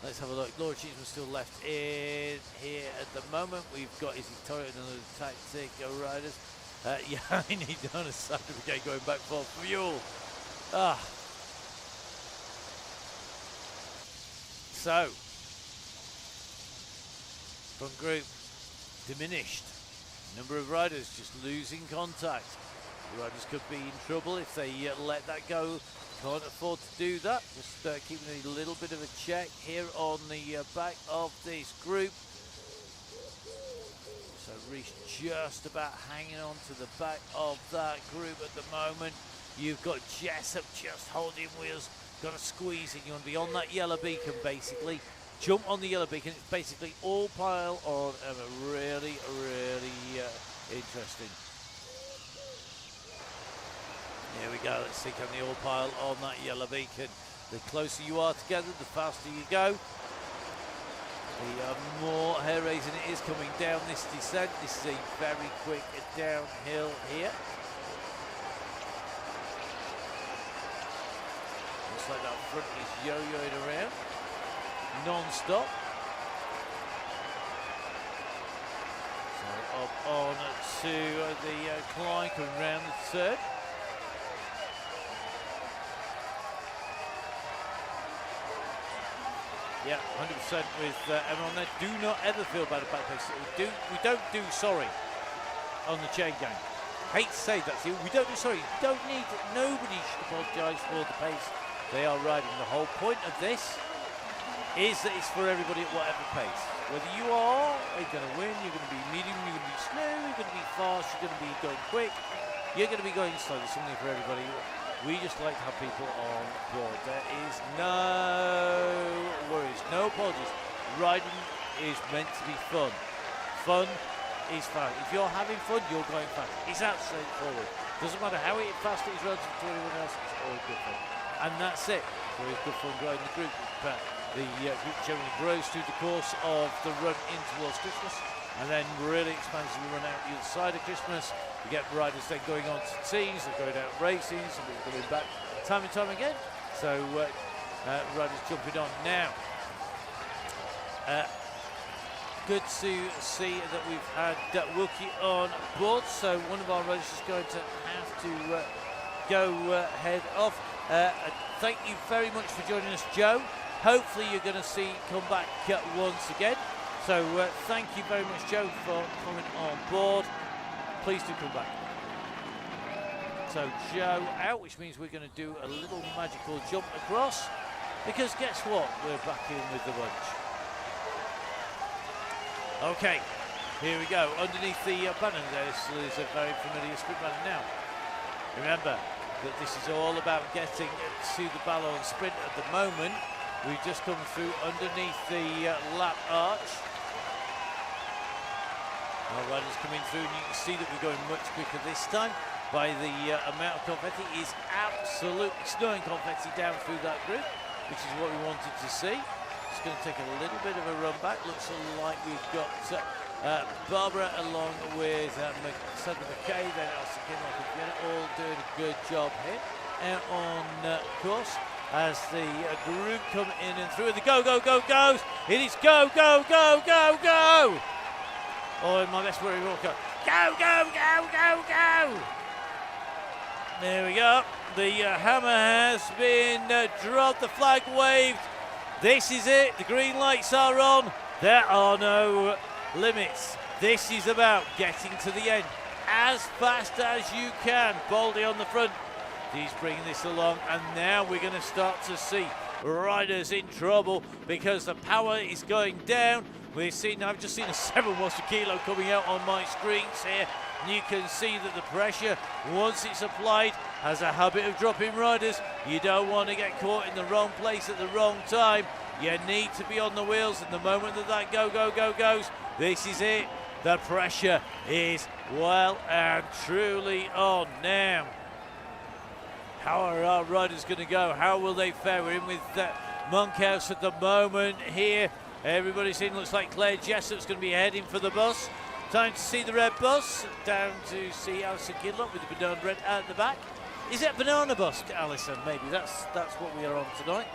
[SPEAKER 1] Let's have a look. Laura Cheeseman still left in here at the moment. We've got Izzy Torre, another tactic riders. Yeah, I need Donna Sandra McKay going back for fuel. So, front group diminished. Number of riders just losing contact. The riders could be in trouble if they let that go. Can't afford to do that. Just keeping a little bit of a check here on the back of this group. So Reece just about hanging on to the back of that group at the moment. You've got Jessup just holding wheels. Got to squeeze it. You want to be on that yellow beacon basically. Jump on the yellow beacon. It's basically all pile on and really interesting. Here we go. Let's see, can they all pile on that yellow beacon? The closer you are together, the faster you go. The more hair raising it is coming down this descent. This is a very quick downhill here. Looks like that front is yo-yoing around non-stop. So up on to the climb, coming round the turn. Yeah, 100% with Emma on there. Do not ever feel bad about pace. We don't do sorry on the chain gang. Hate to say that to you. We don't do sorry. Nobody should apologise for the pace they are riding. The whole point of this is that it's for everybody at whatever pace. Whether you are going to win, you're going to be medium, you're going to be slow, you're going to be fast, you're going to be going quick, you're going to be going slow. There's something for everybody. We just like to have people on board. There is no worries, no apologies. Riding is meant to be fun. Fun is fun. If you're having fun, you're going fast. It's that straightforward. Doesn't matter how fast it is relative to anyone else, it's all good fun. And that's it. It's always good fun growing the group. The group generally grows through the course of the run in towards Christmas, and then really expands as we run out the other side of Christmas. We get riders then going on to teams, they're going out racing, some people coming back time and time again. So riders jumping on now. Good to see that we've had Wilkie on board, so one of our riders is going to have to go head off. Thank you very much for joining us, Joe. Hopefully you're going to see come back once again. So thank you very much, Joe, for coming on board. Please do come back. So Joe out, which means we're going to do a little magical jump across, because guess what? We're back in with the bunch. Okay, here we go. Underneath the banner there is a very familiar sprint banner now. Remember that this is all about getting to the Ballon sprint at the moment. We've just come through underneath the lap arch. Our riders coming through, and you can see that we're going much quicker this time by the amount of confetti. Is absolutely snowing confetti down through that group, which is what we wanted to see. It's going to take a little bit of a run back. Looks like we've got Barbara along with Sandra McKay, then Elsa Kinlock, all doing a good job here out on course. As the group come in and through, the go, goes. It is go. Oh, in my best worry, go. Go. There we go. The hammer has been dropped, the flag waved. This is it. The green lights are on. There are no limits. This is about getting to the end as fast as you can. Baldy on the front. He's bringing this along, and now we're going to start to see riders in trouble because the power is going down. I've just seen a 7 Monster Kilo coming out on my screens here, and you can see that the pressure, once it's applied, has a habit of dropping riders. You don't want to get caught in the wrong place at the wrong time. You need to be on the wheels, and the moment that go goes, this is it. The pressure is well and truly on now. How are our riders going to go? How will they fare? We're in with Monkhouse at the moment here. Everybody's in. Looks like Claire Jessup's going to be heading for the bus. Time to see the red bus. Down to see Alison Gidlock with the banana bread at the back. Is it a banana bus, Alison? Maybe that's what we are on tonight.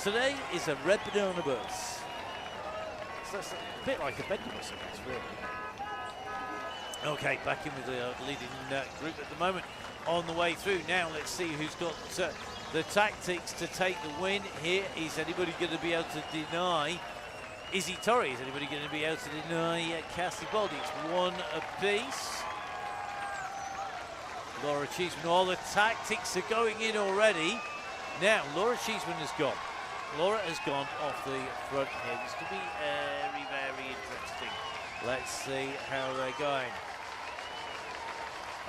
[SPEAKER 1] Today is a red banana bus. So that's a bit like a bendy bus, I guess, really. Okay, back in with the leading group at the moment. On the way through now, let's see who's got the tactics to take the win here. Is anybody going to be able to deny Izzy Torrey? Is anybody going to be able to deny Cassie Baldy? It's one apiece. Laura Cheeseman, all the tactics are going in already. Now, Laura Cheeseman has gone. Laura has gone off the front here. This could be very, very interesting. Let's see how they're going.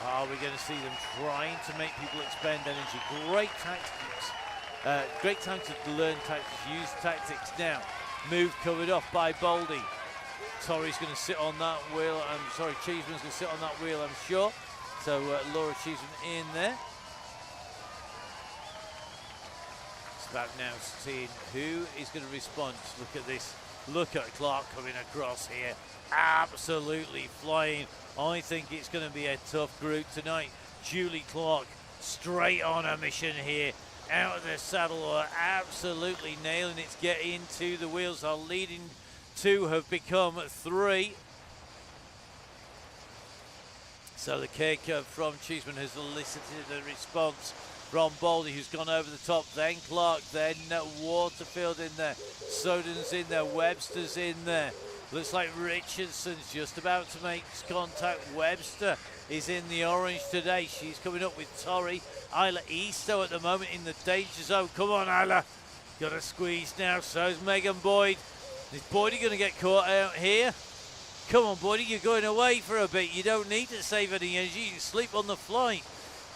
[SPEAKER 1] Are we going to see them trying to make people expend energy? Great tactics. Great time to learn tactics, use tactics now. Move covered off by Baldy. Torrey's going to sit on that wheel. Cheeseman's going to sit on that wheel, I'm sure. So Laura Cheeseman in there. It's about now seeing who is going to respond. Look at this. Look at Clark coming across here. Absolutely flying. I think it's going to be a tough group tonight. Julie Clark straight on a mission here. Out of the saddle, absolutely nailing it to get into the wheels. Our leading two have become three. So the kick from Cheeseman has elicited a response from Baldy, who's gone over the top. Then Clark, then Waterfield in there. Soden's in there, Webster's in there. Looks like Richardson's just about to make contact. Webster is in the orange today. She's coming up with Torrey. Isla Easto at the moment in the danger zone. Come on, Isla. Got a squeeze now. So's Megan Boyd. Is Boydie going to get caught out here? Come on, Boydie. You're going away for a bit. You don't need to save any energy. You can sleep on the flight.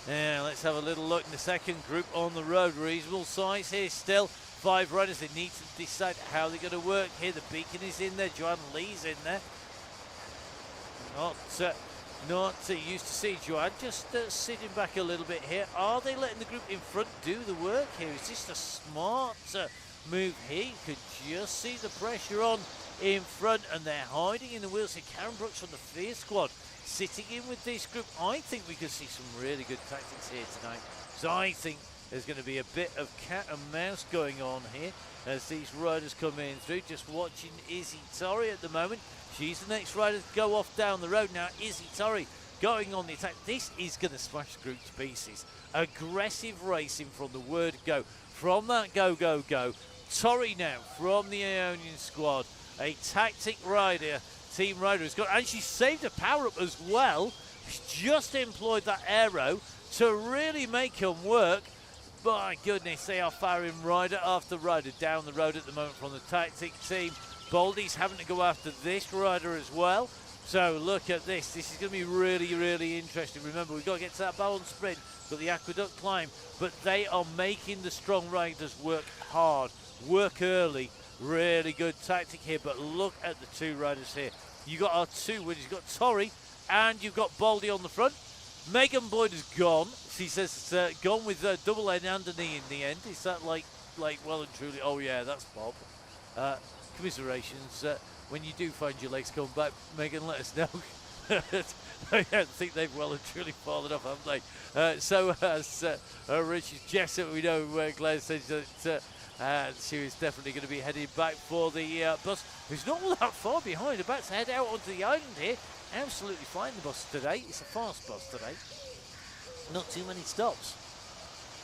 [SPEAKER 1] Now, let's have a little look in the second group on the road. Reasonable size here still. 5 riders. They need to decide how they're going to work here. The Beacon is in there. Joanne Lee's in there. Not used to see Joanne. Just sitting back a little bit here. Are they letting the group in front do the work here? Is this a smart move here? You could just see the pressure on in front, and they're hiding in the wheels here. Karen Brooks from the Fear Squad sitting in with this group. I think we could see some really good tactics here tonight. So I think there's going to be a bit of cat and mouse going on here as these riders come in through. Just watching Izzy Torrey at the moment. She's the next rider to go off down the road now. Izzy Torrey going on the attack. This is going to smash the group to pieces. Aggressive racing from the word go. From that go, go, go. Torrey now from the Ionian squad. A tactic rider, team rider has got, and she saved a power up as well. She's just employed that aero to really make them work. My goodness, they are firing rider after rider down the road at the moment from the tactic team. Baldy's having to go after this rider as well. So look at this. This is going to be really, really interesting. Remember, we've got to get to that balance sprint, got the aqueduct climb, but they are making the strong riders work hard, work early. Really good tactic here, but look at the two riders here. You got our two winners. You've got Torrey and you've got Baldy on the front. Megan Boyd is gone. She says it's gone with double N and a knee in the end. Is that like well and truly? Oh yeah, that's Bob. Commiserations. When you do find your legs come back, Megan, let us know. I don't think they've well and truly fallen off, haven't they? So has Richard Jessup. We know Claire says that she is definitely going to be heading back for the bus, who's not all that far behind, about to head out onto the island here. Absolutely fine, the bus today. It's a fast bus today. Not too many stops.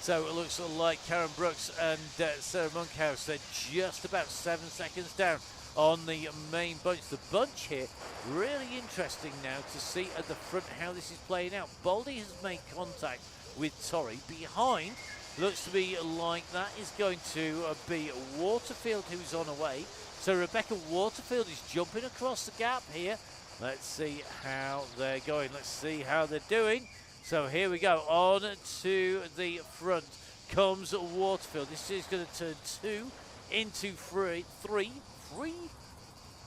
[SPEAKER 1] So it looks like Karen Brooks and Sarah Monkhouse, they're just about 7 seconds down on the main bunch. The bunch here, really interesting now to see at the front how this is playing out. Baldy has made contact with Torrey. Behind, looks to be like that is going to be Waterfield, who's on her way. So Rebecca Waterfield is jumping across the gap here. Let's see how they're going. Let's see how they're doing. So here we go. On to the front comes Waterfield. This is going to turn 2 into 3. 3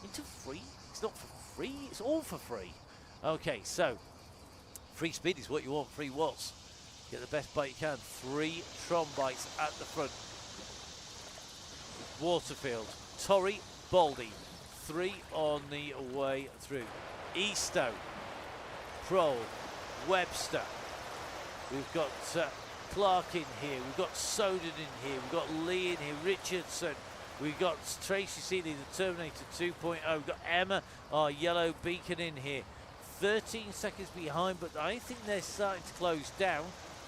[SPEAKER 1] into 3? It's not for free. It's all for free. Okay, so free speed is what you want. Free watts. Get the best bike you can. 3 Tron bikes at the front. Waterfield, Torrey, Baldy. 3 on the way through. Eastoe, Prohl, Webster. We've got Clark in here. We've got Soden in here. We've got Lee in here. Richardson. We've got Tracy Seeley, the Terminator 2.0. We've got Emma, our yellow beacon in here. 13 seconds behind, but I think they're starting to close down.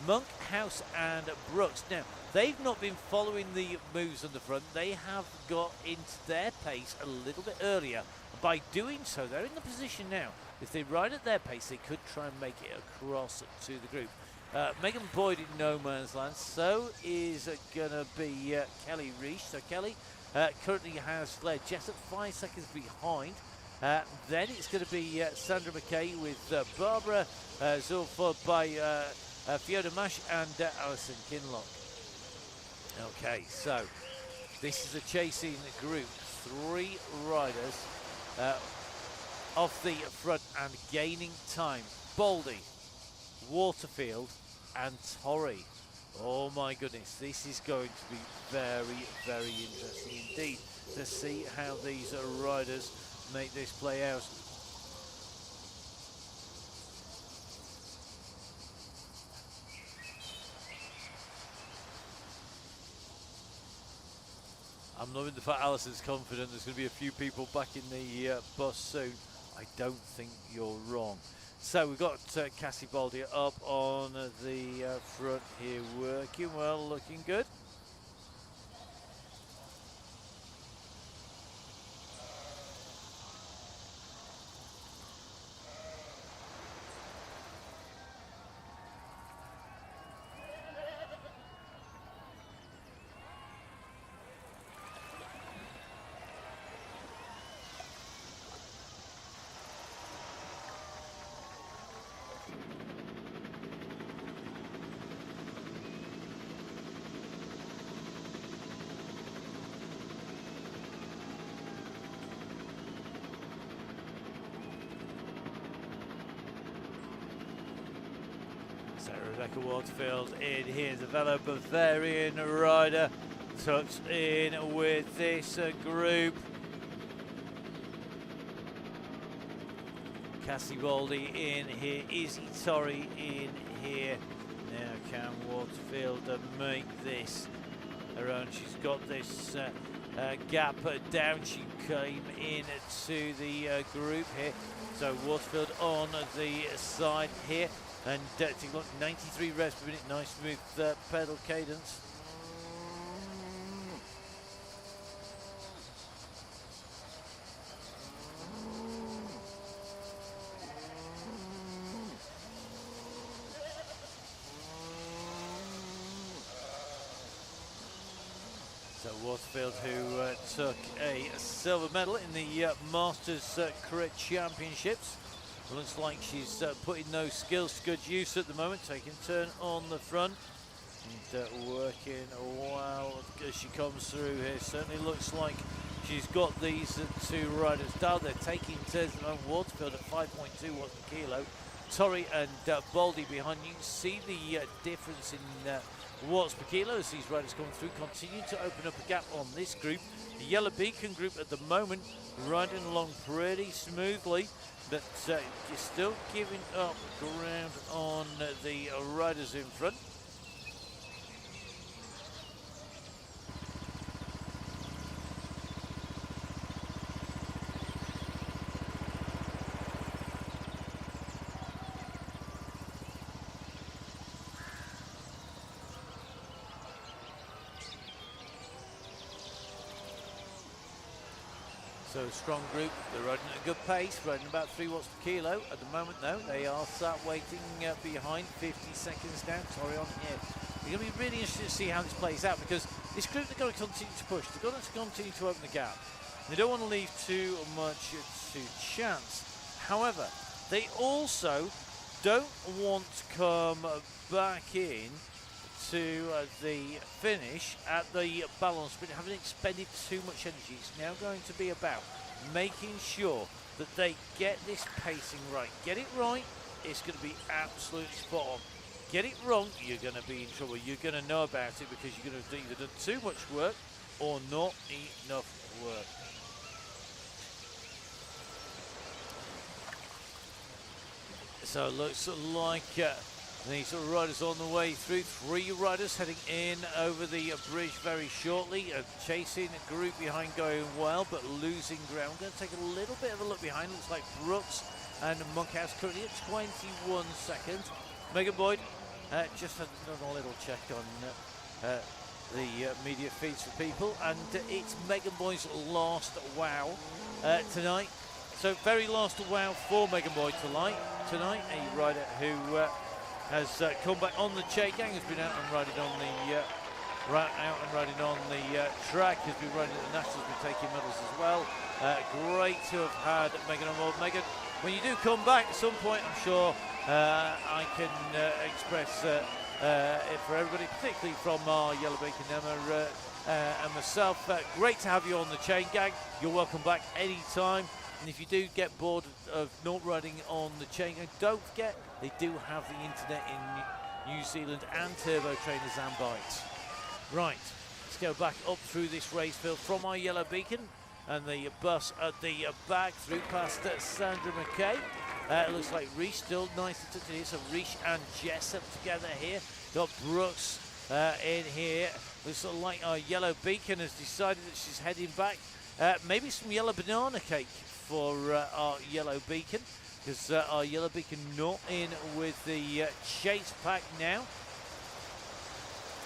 [SPEAKER 1] Monk, House and Brooks. Now, they've not been following the moves on the front. They have got into their pace a little bit earlier. By doing so, they're in the position now. If they ride at their pace, they could try and make it across to the group. Megan Boyd in no man's land. So is going to be Kelly Reich. So Kelly currently has led Jessup 5 seconds behind. Then it's going to be Sandra McKay with Barbara Zoll, followed by Fiona Mash and Alison Kinlock. Okay, so this is a chasing group. 3 riders off the front and gaining time. Baldy, Waterfield and Torrey. Oh my goodness, this is going to be very, very interesting indeed to see how these riders make this play out. I'm loving the fact Alison's confident there's going to be a few people back in the bus soon. I don't think you're wrong. So we've got Cassie Baldy up on the front here, working well, looking good. So Rebecca Waterfield in here, the fellow Bavarian rider, tucked in with this group. Cassie Baldy in here, Izzy Torrey in here. Now can Waterfield make this her own? She's got this gap down. She came in to the group here. So Waterfield on the side here. And look, 93 revs per minute, nice smooth pedal cadence. So Waterfield, who took a silver medal in the Masters Career Championships. Looks like she's putting those skills to good use at the moment, taking a turn on the front and working well as she comes through here. Certainly looks like she's got these 2 riders down. They're taking turns at the moment. Waterfield at 5.2 watts per kilo. Torrey and Baldy behind. You can see the difference in watts per kilo as these riders come through. Continue to open up a gap on this group. The Yellow Beacon group at the moment riding along pretty smoothly. But you're still giving up ground on the riders in front. So a strong group, they're riding at a good pace, riding about 3 watts per kilo. At the moment though, they are sat waiting behind, 50 seconds down, Torrey on here. It's going to be really interesting to see how this plays out because this group, they're going to continue to push, they're going to continue to open the gap. They don't want to leave too much to chance. However, they also don't want to come back in to the finish at the ballon sprint, having expended too much energy. It's now going to be about making sure that they get this pacing right. Get it right, it's going to be absolutely spot on. Get it wrong, you're going to be in trouble. You're going to know about it because you're going to have either done too much work or not enough work. So it looks like these riders on the way through. 3 riders heading in over the bridge very shortly. Chasing group behind going well, but losing ground. We're going to take a little bit of a look behind. Looks like Brooks and Monkhouse currently at 21 seconds. Megan Boyd just had done a little check on the media feeds for people, and it's Megan Boyd's last wow tonight. So very last wow for Megan Boyd tonight. A rider who has come back on the Chaingang, has been out and riding on the track, has been riding at the Nationals, been taking medals as well. Great to have had Megan on board. Megan, when you do come back at some point, I'm sure I can express it for everybody, particularly from our Yellow Beacon Emma and myself. Great to have you on the Chaingang. You're welcome back anytime. And if you do get bored of not riding on the Chaingang, don't forget they do have the internet in New Zealand and turbo trainers and bikes. Right, let's go back up through this race field from our Yellow Beacon, and the bus at the back through past Sandra McKay. It looks like Reece still nice to touch it here, so Reece and Jessup together here. Got Brooks in here. Looks like our Yellow Beacon has decided that she's heading back. Maybe some yellow banana cake for our Yellow Beacon, because our Yellow Beacon not in with the chase pack now.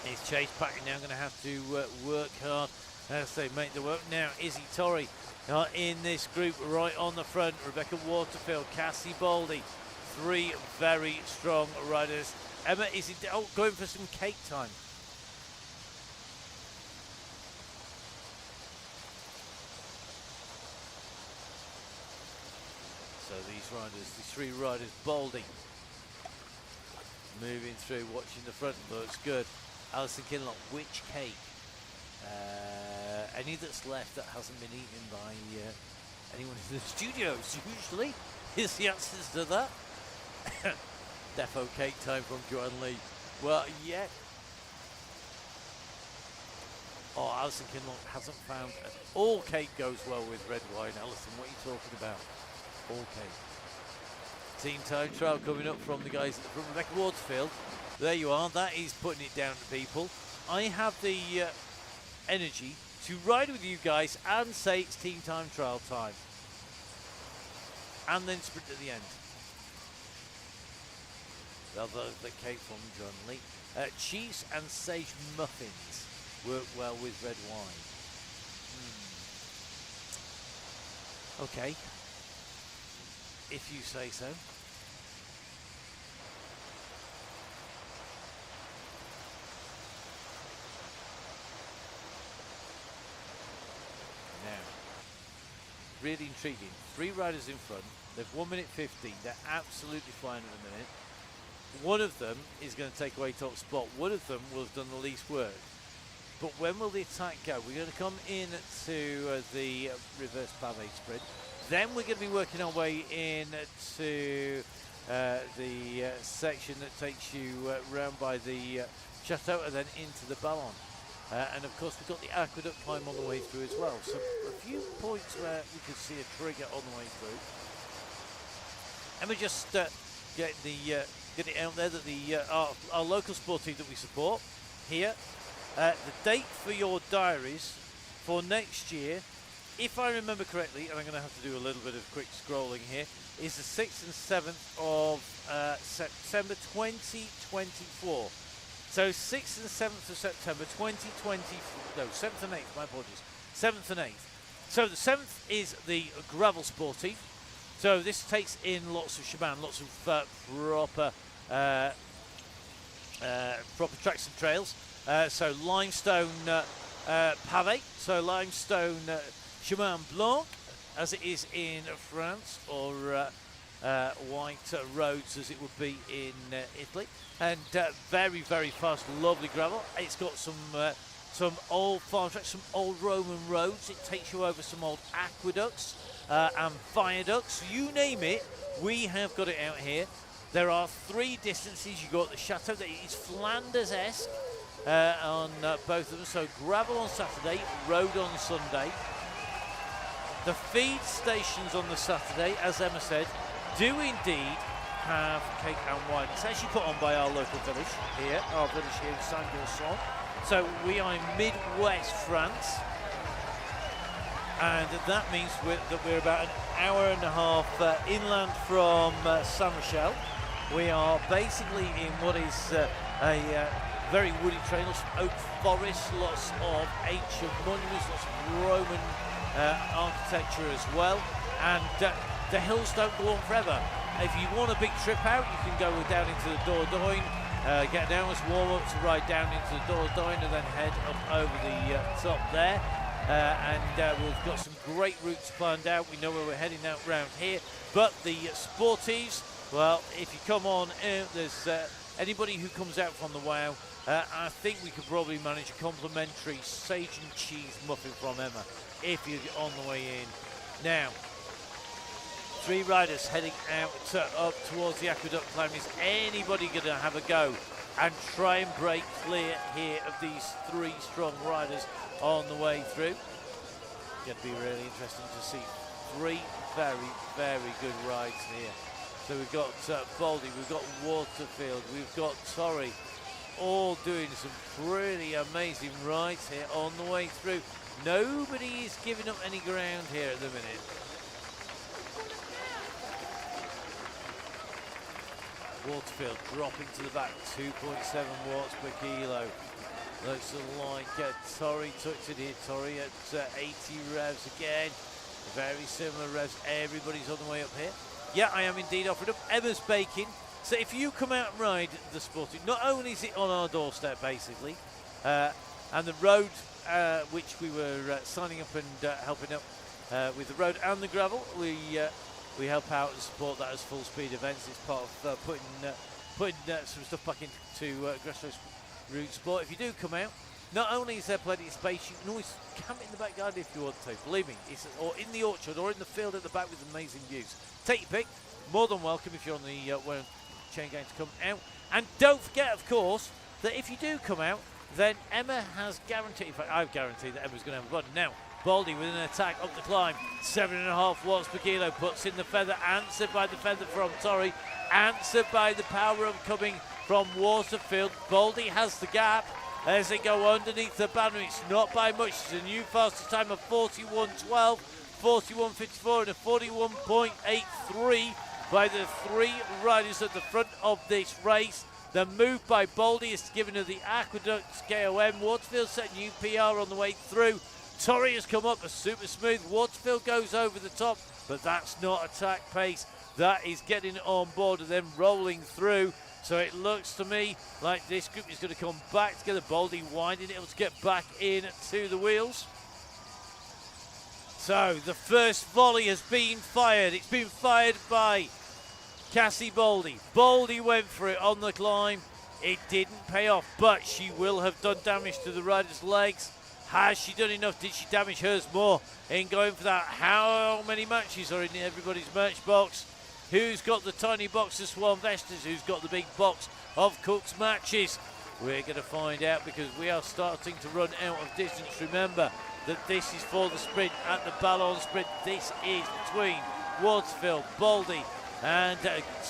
[SPEAKER 1] His chase pack now going to have to work hard as they make the work. Now Izzy Torrey in this group right on the front. Rebecca Waterfield, Cassie Baldy, 3 very strong riders. Emma is going for some cake time. So these 3 riders, Baldy moving through, watching the front, looks good. Alison Kinlock, which cake? Any that's left that hasn't been eaten by anyone in the studios usually is the answers to that. Defo cake time from Joanne Lee. Well, yeah. Oh, Alison Kinlock hasn't found all cake goes well with red wine. Alison, what are you talking about? All cake. Team time trial coming up from the guys from Rebecca Waterfield. There you are. That is putting it down to people. I have the energy to ride with you guys and say it's team time trial time, and then sprint at the end. The cake from John Lee. Cheese and sage muffins work well with red wine. Okay, if you say so. Really intriguing. 3 riders in front. They've 1 minute 15. They're absolutely flying at the minute. One of them is going to take away top spot. One of them will have done the least work. But when will the attack go? We're going to come in to the reverse pave sprint. Then we're going to be working our way in to the section that takes you round by the chateau and then into the Ballon. And of course we've got the aqueduct climb on the way through as well. So a few points where we could see a trigger on the way through. And we just get it out there that the our local sport team that we support here. The date for your diaries for next year, if I remember correctly, and I'm going to have to do a little bit of quick scrolling here, is the 6th and 7th of September 2024. So 6th and 7th of September 2020, no, 7th and 8th, my apologies, 7th and 8th. So the 7th is the gravel sportive. So this takes in lots of shebang, lots of proper tracks and trails. So limestone pave, so limestone chemin blanc, as it is in France, or white roads as it would be in Italy. And very, very fast, lovely gravel. It's got some old farm tracks, some old Roman roads. It takes you over some old aqueducts and viaducts. You name it, we have got it out here. There are 3 distances. You've got the chateau that is Flanders-esque on both of them. So gravel on Saturday, road on Sunday. The feed stations on the Saturday, as Emma said, do indeed have cake and wine. It's actually put on by our local village here, in Saint-Gilson. So we are in Midwest France, and that means that we're about an hour and a half inland from Saint Michel. We are basically in what is a very woody trail, lots of oak forest, lots of ancient monuments, lots of Roman architecture as well, and the hills don't go on forever. If you want a big trip out, you can go down into the Dordogne, get an hour's warm up to ride down into the Dordogne and then head up over the top there. We've got some great routes planned out. We know where we're heading out round here. But the sportives, well, if you come on, there's anybody who comes out from the WOW, I think we could probably manage a complimentary sage and cheese muffin from Emma if you're on the way in. Now, 3 riders heading out up towards the aqueduct climb. Is anybody going to have a go and try and break clear here of these 3 strong riders on the way through? Going to be really interesting to see 3 very, very good rides here. So we've got Baldy, we've got Waterfield, we've got Torrey, all doing some pretty amazing rides here on the way through. Nobody is giving up any ground here at the minute. Waterfield dropping to the back, 2.7 watts per kilo. Looks like Torrey tucked it here. Torrey at 80 revs again. Very similar revs. Everybody's on the way up here. Yeah, I am indeed offering up. Emma's baking. So if you come out and ride the Sporting, not only is it on our doorstep basically, and the road, which we were signing up and helping up with the road and the gravel, we help out and support that as full speed events. It's part of putting some stuff back into grassroots route sport. If you do come out, not only is there plenty of space, you can always camp in the back garden if you want to. Believe me, or in the orchard or in the field at the back with amazing views. Take your pick. More than welcome if you're on the Chaingang to come out. And don't forget, of course, that if you do come out, then Emma has guaranteed, in fact, I've guaranteed that Emma's going to have a button. Now, Baldy with an attack up the climb, 7.5 watts per kilo, puts in the feather, answered by the feather from Torrey, answered by the power up coming from Waterfield. Baldy has the gap as they go underneath the banner. It's not by much. It's a new fastest time of 41.12, 41.54 and a 41.83 by the 3 riders at the front of this race. The move by Baldy is given to the Aqueduct KOM. Waterfield set new PR on the way through. Torrey has come up a super smooth. Waterfield goes over the top, but that's not attack pace. That is getting on board and then rolling through. So it looks to me like this group is going to come back together. Baldy winding able to get back in to the wheels. So the first volley has been fired. It's been fired by Cassie Baldy. Baldy went for it on the climb. It didn't pay off, but she will have done damage to the rider's legs. Has she done enough? Did she damage hers more in going for that? How many matches are in everybody's merch box? Who's got the tiny box of Swan Vestas? Who's got the big box of Cook's matches? We're going to find out because we are starting to run out of distance. Remember that this is for the sprint at the Ballon Sprint. This is between Waterfield, Baldy and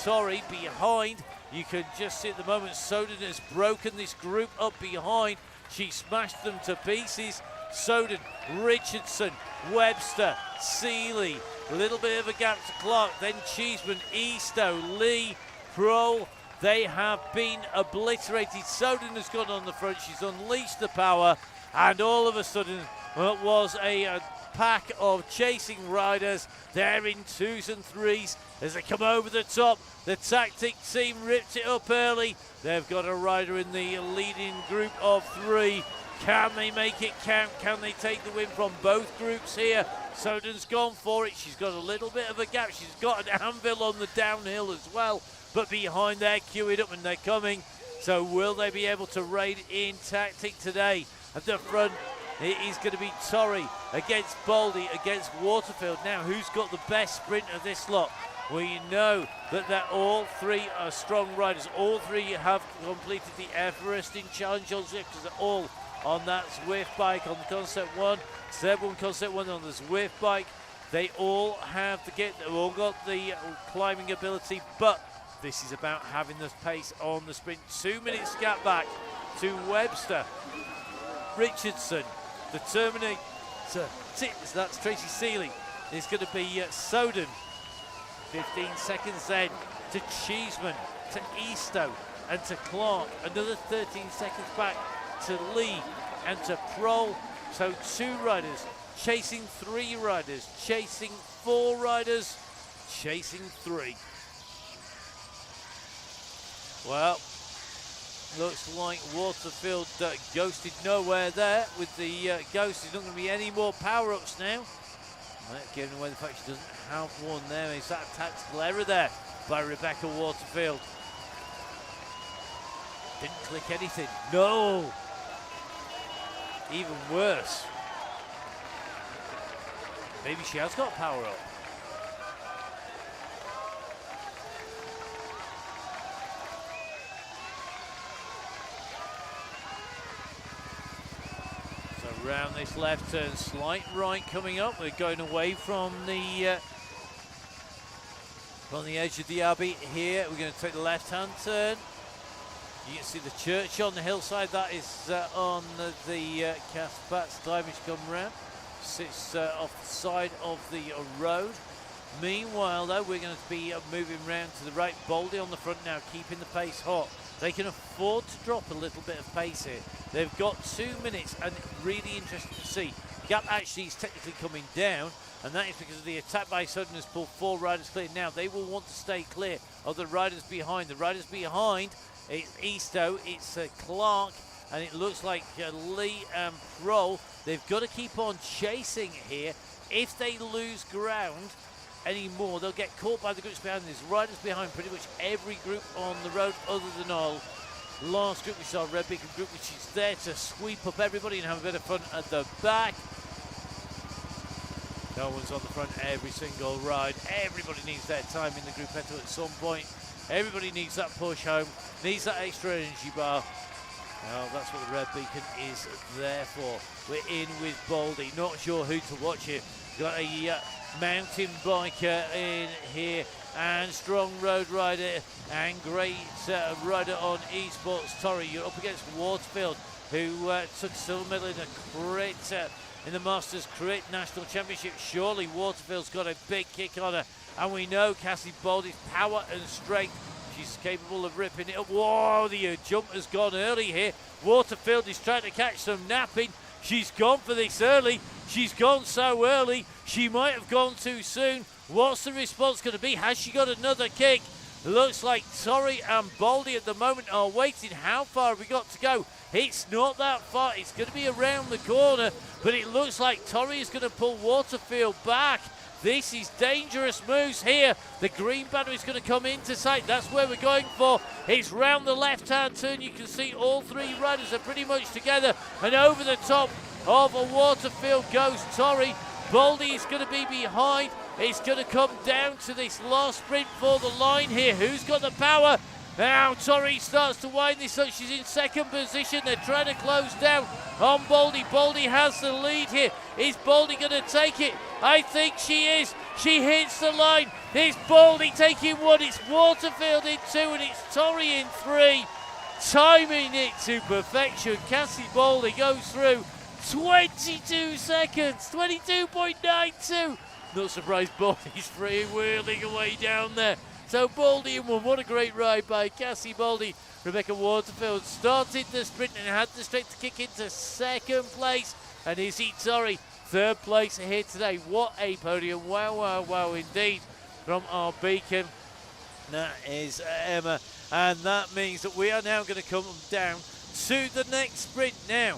[SPEAKER 1] Torrey behind. You can just see at the moment Soden has broken this group up behind. She smashed them to pieces. Soden, Richardson, Webster, Seeley, a little bit of a gap to Clark, then Cheeseman, Eastoe, Lee, Prohl. They have been obliterated. Soden has gone on the front. She's unleashed the power, and all of a sudden it was a pack of chasing riders. They're in 2s and 3s as they come over the top. The tactic team ripped it up early. They've got a rider in the leading group of 3. Can they make it count? Can they take the win from both groups here? Soden's gone for it. She's got a little bit of a gap. She's got an anvil on the downhill as well. But behind they're queuing up and they're coming. So will they be able to raid in tactic today? At the front, it is going to be Torrey against Baldy against Waterfield. Now, who's got the best sprint of this lot? Well, you know that they're all 3 are strong riders. All 3 have completed the Everesting Challenge on Zwift because they're all on that Zwift bike on the Concept 1. Seb 1 Concept 1 on the Zwift bike. They all have they've all got the climbing ability, but This is about having the pace on the sprint. 2 minutes gap back to Webster. Richardson, the Terminator. That's Tracy Seeley. There's going to be Soden. 15 seconds then to Cheeseman, to Eastoe, and to Clark. Another 13 seconds back to Lee and to Prohl. So 2 riders chasing 3 riders, chasing 4 riders, chasing 3. Well, looks like Waterfield ghosted nowhere there with the ghost. There's not going to be any more power-ups now. Given away the fact she doesn't have one there. Is that a tactical error there by Rebecca Waterfield? Didn't click anything. No! Even worse. Maybe she has got power-up. Around this left turn, slight right coming up. We're going away from the edge of the Abbey here. We're going to take the left-hand turn. You can see the church on the hillside. That is on the Caspats diving to come round. Sits off the side of the road. Meanwhile, though, we're going to be moving round to the right. Boldy on the front now, keeping the pace hot. They can afford to drop a little bit of pace here. They've got 2 minutes, and really interesting to see. Gap actually is technically coming down, and that is because of the attack by Sutton has pulled 4 riders clear. Now they will want to stay clear of the riders behind. The riders behind, it's Eastoe, it's Clark, and it looks like Lee and Prohl. They've got to keep on chasing here. If they lose ground anymore, they'll get caught by the groups behind. There's riders behind pretty much every group on the road other than our last group, which is our Red Beacon group, which is there to sweep up everybody and have a bit of fun at the back. No one's on the front every single ride. Everybody needs their time in the gruppetto at some point. Everybody needs that push home, needs that extra energy bar. Well, that's what the Red Beacon is there for. We're in with Boldy. Not sure who to watch here. Got a mountain biker in here, and strong road rider and great rider on esports. Torrey, you're up against Waterfield, who took silver medal in a crit in the Masters Crit National Championship. Surely Waterfield's got a big kick on her, and we know Cassie Boldy's power and strength. She's capable of ripping it up. Whoa, the jump has gone early here. Waterfield is trying to catch some napping. She's gone for this early. She's gone so early. She might have gone too soon. What's the response going to be? Has she got another kick? Looks like Torrey and Boldy at the moment are waiting. How far have we got to go? It's not that far. It's going to be around the corner, but it looks like Torrey is going to pull Waterfield back. This is dangerous moves here. The green banner is going to come into sight. That's where we're going for. It's round the left-hand turn. You can see all 3 riders are pretty much together. And over the top of a Waterfield goes Torrey. Boldy is going to be behind. It's going to come down to this last sprint for the line here. Who's got the power? Now Torrey starts to wind this up. She's in second position. They're trying to close down on Boldy. Boldy has the lead here. Is Boldy going to take it? I think she is. She hits the line. It's Boldy taking 1. It's Waterfield in 2, and it's Torrey in 3. Timing it to perfection. Cassie Boldy goes through 22 seconds. 22.92. Not surprised Boldy's free-wheeling away down there. So Boldy in 1. What a great ride by Cassie Boldy. Rebecca Waterfield started the sprint and had the strength to kick into second place. And Izzy Torrey, 3rd place here today. What a podium. Wow, wow, wow indeed from our beacon. That is Emma. And that means that we are now going to come down to the next sprint now.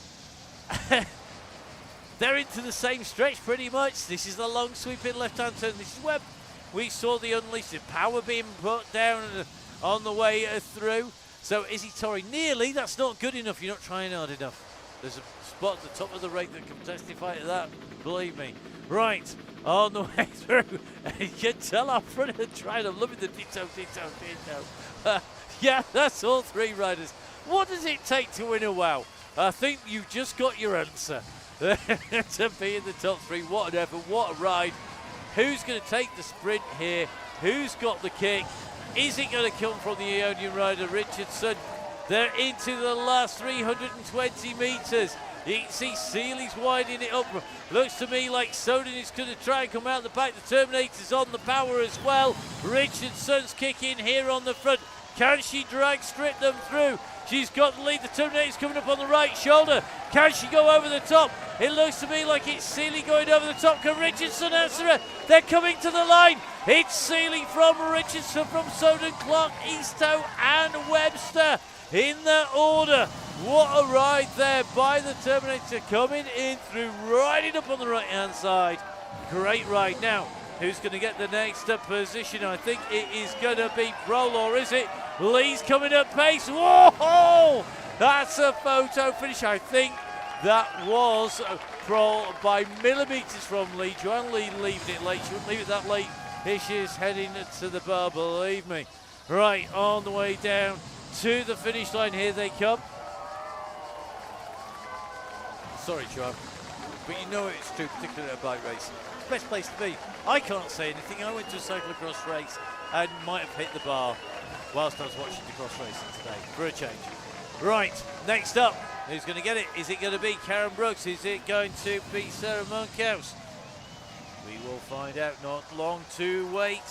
[SPEAKER 1] They're into the same stretch pretty much. This is the long sweeping left-hand turn. This is where we saw the unleashed power being put down on the way through. So Izzy Torrey nearly. That's not good enough. You're not trying hard enough. There's a spot at the top of the rake that can testify to that. Believe me. Right, on the way through. You can tell our front end trying. I'm loving the ditto. Yeah, that's all 3 riders. What does it take to win a WOW? I think you've just got your answer. To be in the top 3. What an effort. What a ride. Who's going to take the sprint here? Who's got the kick? Is it going to come from the Ionian rider Richardson? They're into the last 320 metres. You can see Seeley's widening it up. Looks to me like Soden is going to try and come out the back. The Terminator's on the power as well. Richardson's kicking here on the front. Can she drag strip them through? She's got the lead. The Terminator's coming up on the right shoulder. Can she go over the top? It looks to me like it's Seeley going over the top. Can Richardson answer her? They're coming to the line. It's Seeley from Richardson, from Soden, Clark, Eastoe and Webster in that order. What a ride there by the Terminator, coming in through, riding up on the right hand side. Great ride. Now, who's going to get the next position? I think it is going to be Prohl, or is it? Lee's coming at pace. Whoa! That's a photo finish. I think that was Prohl by millimetres from Lee. Joanne Lee leaving it late. She wouldn't leave it that late. Here she is heading to the bar, believe me. Right, on the way down to the finish line. Here they come. Sorry, Joanne, but you know it's true, particularly at a bike racing. It's the best place to be. I can't say anything. I went to a cyclocross race and might have hit the bar whilst I was watching the cross racing today, for a change. Right, next up, who's going to get it? Is it going to be Karen Brooks? Is it going to be Sarah Monkhouse? We will find out. Not long to wait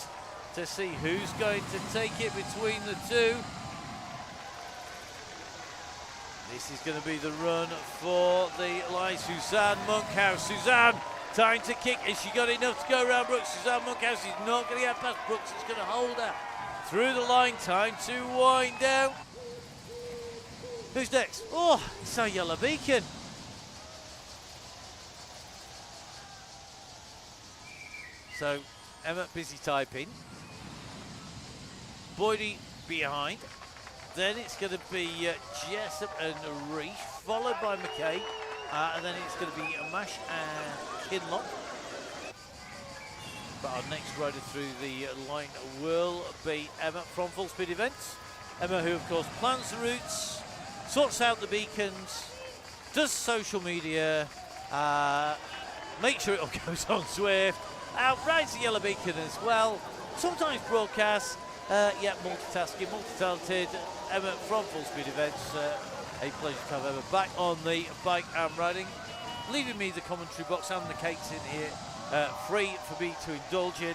[SPEAKER 1] to see who's going to take it between the two. This is going to be the run for the line. Suzanne Monkhouse. Suzanne, time to kick. Has she got enough to go around Brooks? Suzanne Monkhouse is not going to get past Brooks. It's going to hold her through the line. Time to wind down. Who's next? Oh, it's our Yellow Beacon. So, Emma busy typing. Boydie behind. Then it's going to be Jessup and Reich, followed by McKay. And then it's going to be Mash and Kinlock. But our next rider through the line will be Emma from Full Speed Events. Emma, who of course plans the routes, sorts out the beacons, does social media, makes sure it all goes on Zwift, rides the Yellow Beacon as well, sometimes broadcasts. Yeah, multitasking, multi-talented. Emma from Full Speed Events. A pleasure to have Emma back on the bike and riding, leaving me the commentary box and the cakes in here, free for me to indulge in.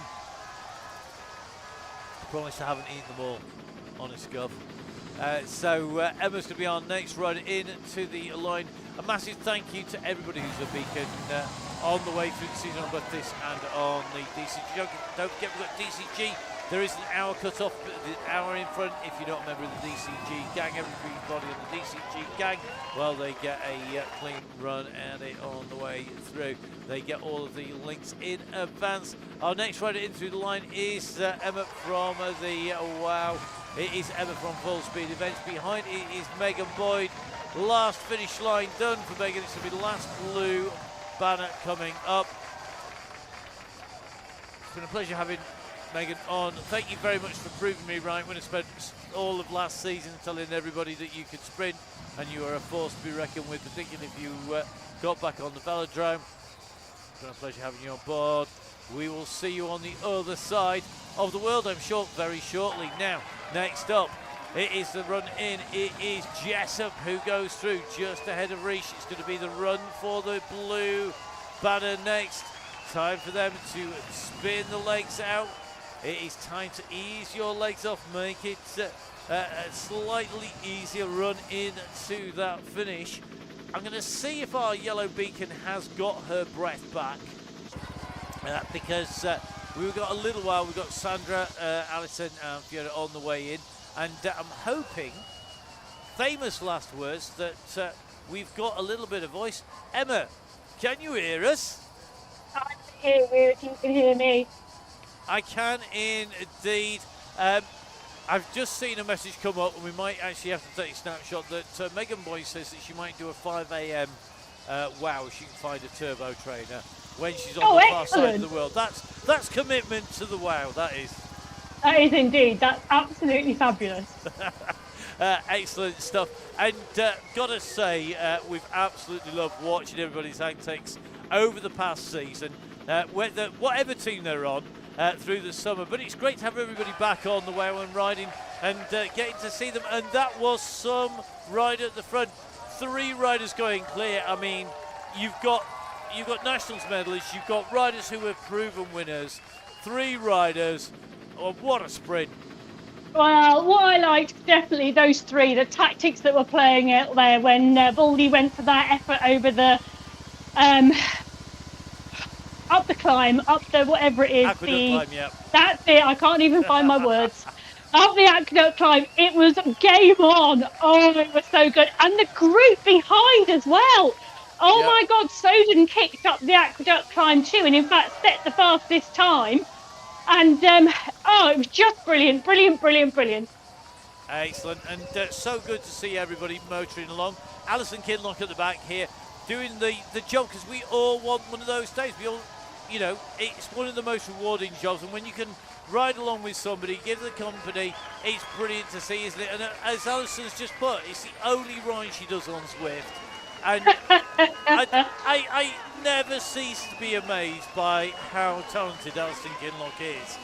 [SPEAKER 1] I promise I haven't eaten them all, honest gov. So Emma's going to be our next rider in to the line. A massive thank you to everybody who's a beacon on the way through the season on both this and on the DCG. Don't forget, we've got DCG. There is an hour cut off, the hour in front. If you're not a member of the DCG gang, everybody on the DCG gang, well, they get a clean run at it on the way through. They get all of the links in advance. Our next rider in through the line is Emma from the Wow. It is Emma from Full Speed Events. Behind it is Megan Boyd. Last finish line done for Megan. It's going to be the last blue banner coming up. It's been a pleasure having Megan on. Thank you very much for proving me right when I spent all of last season telling everybody that you could sprint and you are a force to be reckoned with, particularly if you got back on the velodrome. It's been a pleasure having you on board. We will see you on the other side of the world, I'm sure, very shortly. Now, next up, it is the run in. It is Jessup who goes through just ahead of Reich. It's going to be the run for the blue banner next. Time for them to spin the legs out. It is time to ease your legs off, make it a slightly easier run into that finish. I'm going to see if our Yellow Beacon has got her breath back, because we've got a little while. We've got Sandra, Alison and Fiona on the way in, and I'm hoping, famous last words, that we've got a little bit of voice. Emma, can you hear us?
[SPEAKER 2] I can hear you if you can hear me.
[SPEAKER 1] I can indeed. I've just seen a message come up, and we might actually have to take a snapshot that Megan Boyd says that she might do a 5 a.m. Wow, she can find a turbo trainer when she's on the far side of the world. That's commitment to the Wow, that is.
[SPEAKER 2] That is indeed. That's absolutely fabulous.
[SPEAKER 1] Excellent stuff. And gotta say, we've absolutely loved watching everybody's antics over the past season. Whatever team they're on, through the summer. But it's great to have everybody back on the WOW and riding and getting to see them. And that was some rider at the front. 3 riders going clear. I mean, you've got nationals medalists, you've got riders who have proven winners. 3 riders. Oh, what a sprint.
[SPEAKER 2] Well, what I liked, definitely those 3, the tactics that were playing out there when Baldy went for that effort over the up the climb, up the whatever it is.
[SPEAKER 1] Aqueduct climb, yeah.
[SPEAKER 2] That's it, I can't even find my words. Up the aqueduct climb, it was game on. Oh, it was so good. And the group behind as well. Oh my God, Soden kicked up the aqueduct climb too, and in fact set the fastest time. And it was just brilliant, brilliant, brilliant, brilliant.
[SPEAKER 1] Excellent, and so good to see everybody motoring along. Alison Kinlock at the back here doing the job, because we all want one of those days. We all, you know, it's one of the most rewarding jobs, and when you can ride along with somebody, give the company, it's brilliant to see, isn't it? And as Alison's just put, it's the only ride she does on Zwift. And I never cease to be amazed by how talented Alison Kinlock is.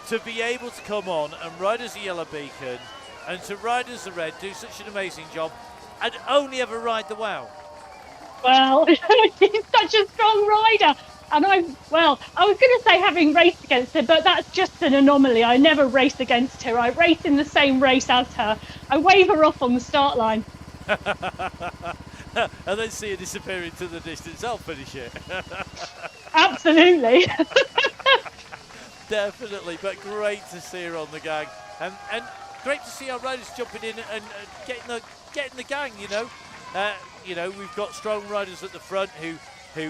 [SPEAKER 1] To be able to come on and ride as a yellow beacon and to ride as a red, do such an amazing job, and only ever ride the WOW.
[SPEAKER 2] Well, she's such a strong rider. And I was going to say having raced against her, but that's just an anomaly. I never raced against her. I race in the same race as her. I wave her off on the start line.
[SPEAKER 1] And then see her disappear into the distance. I'll finish it.
[SPEAKER 2] Absolutely.
[SPEAKER 1] Definitely, but great to see her on the gang, and great to see our riders jumping in and getting the gang. You know, we've got strong riders at the front who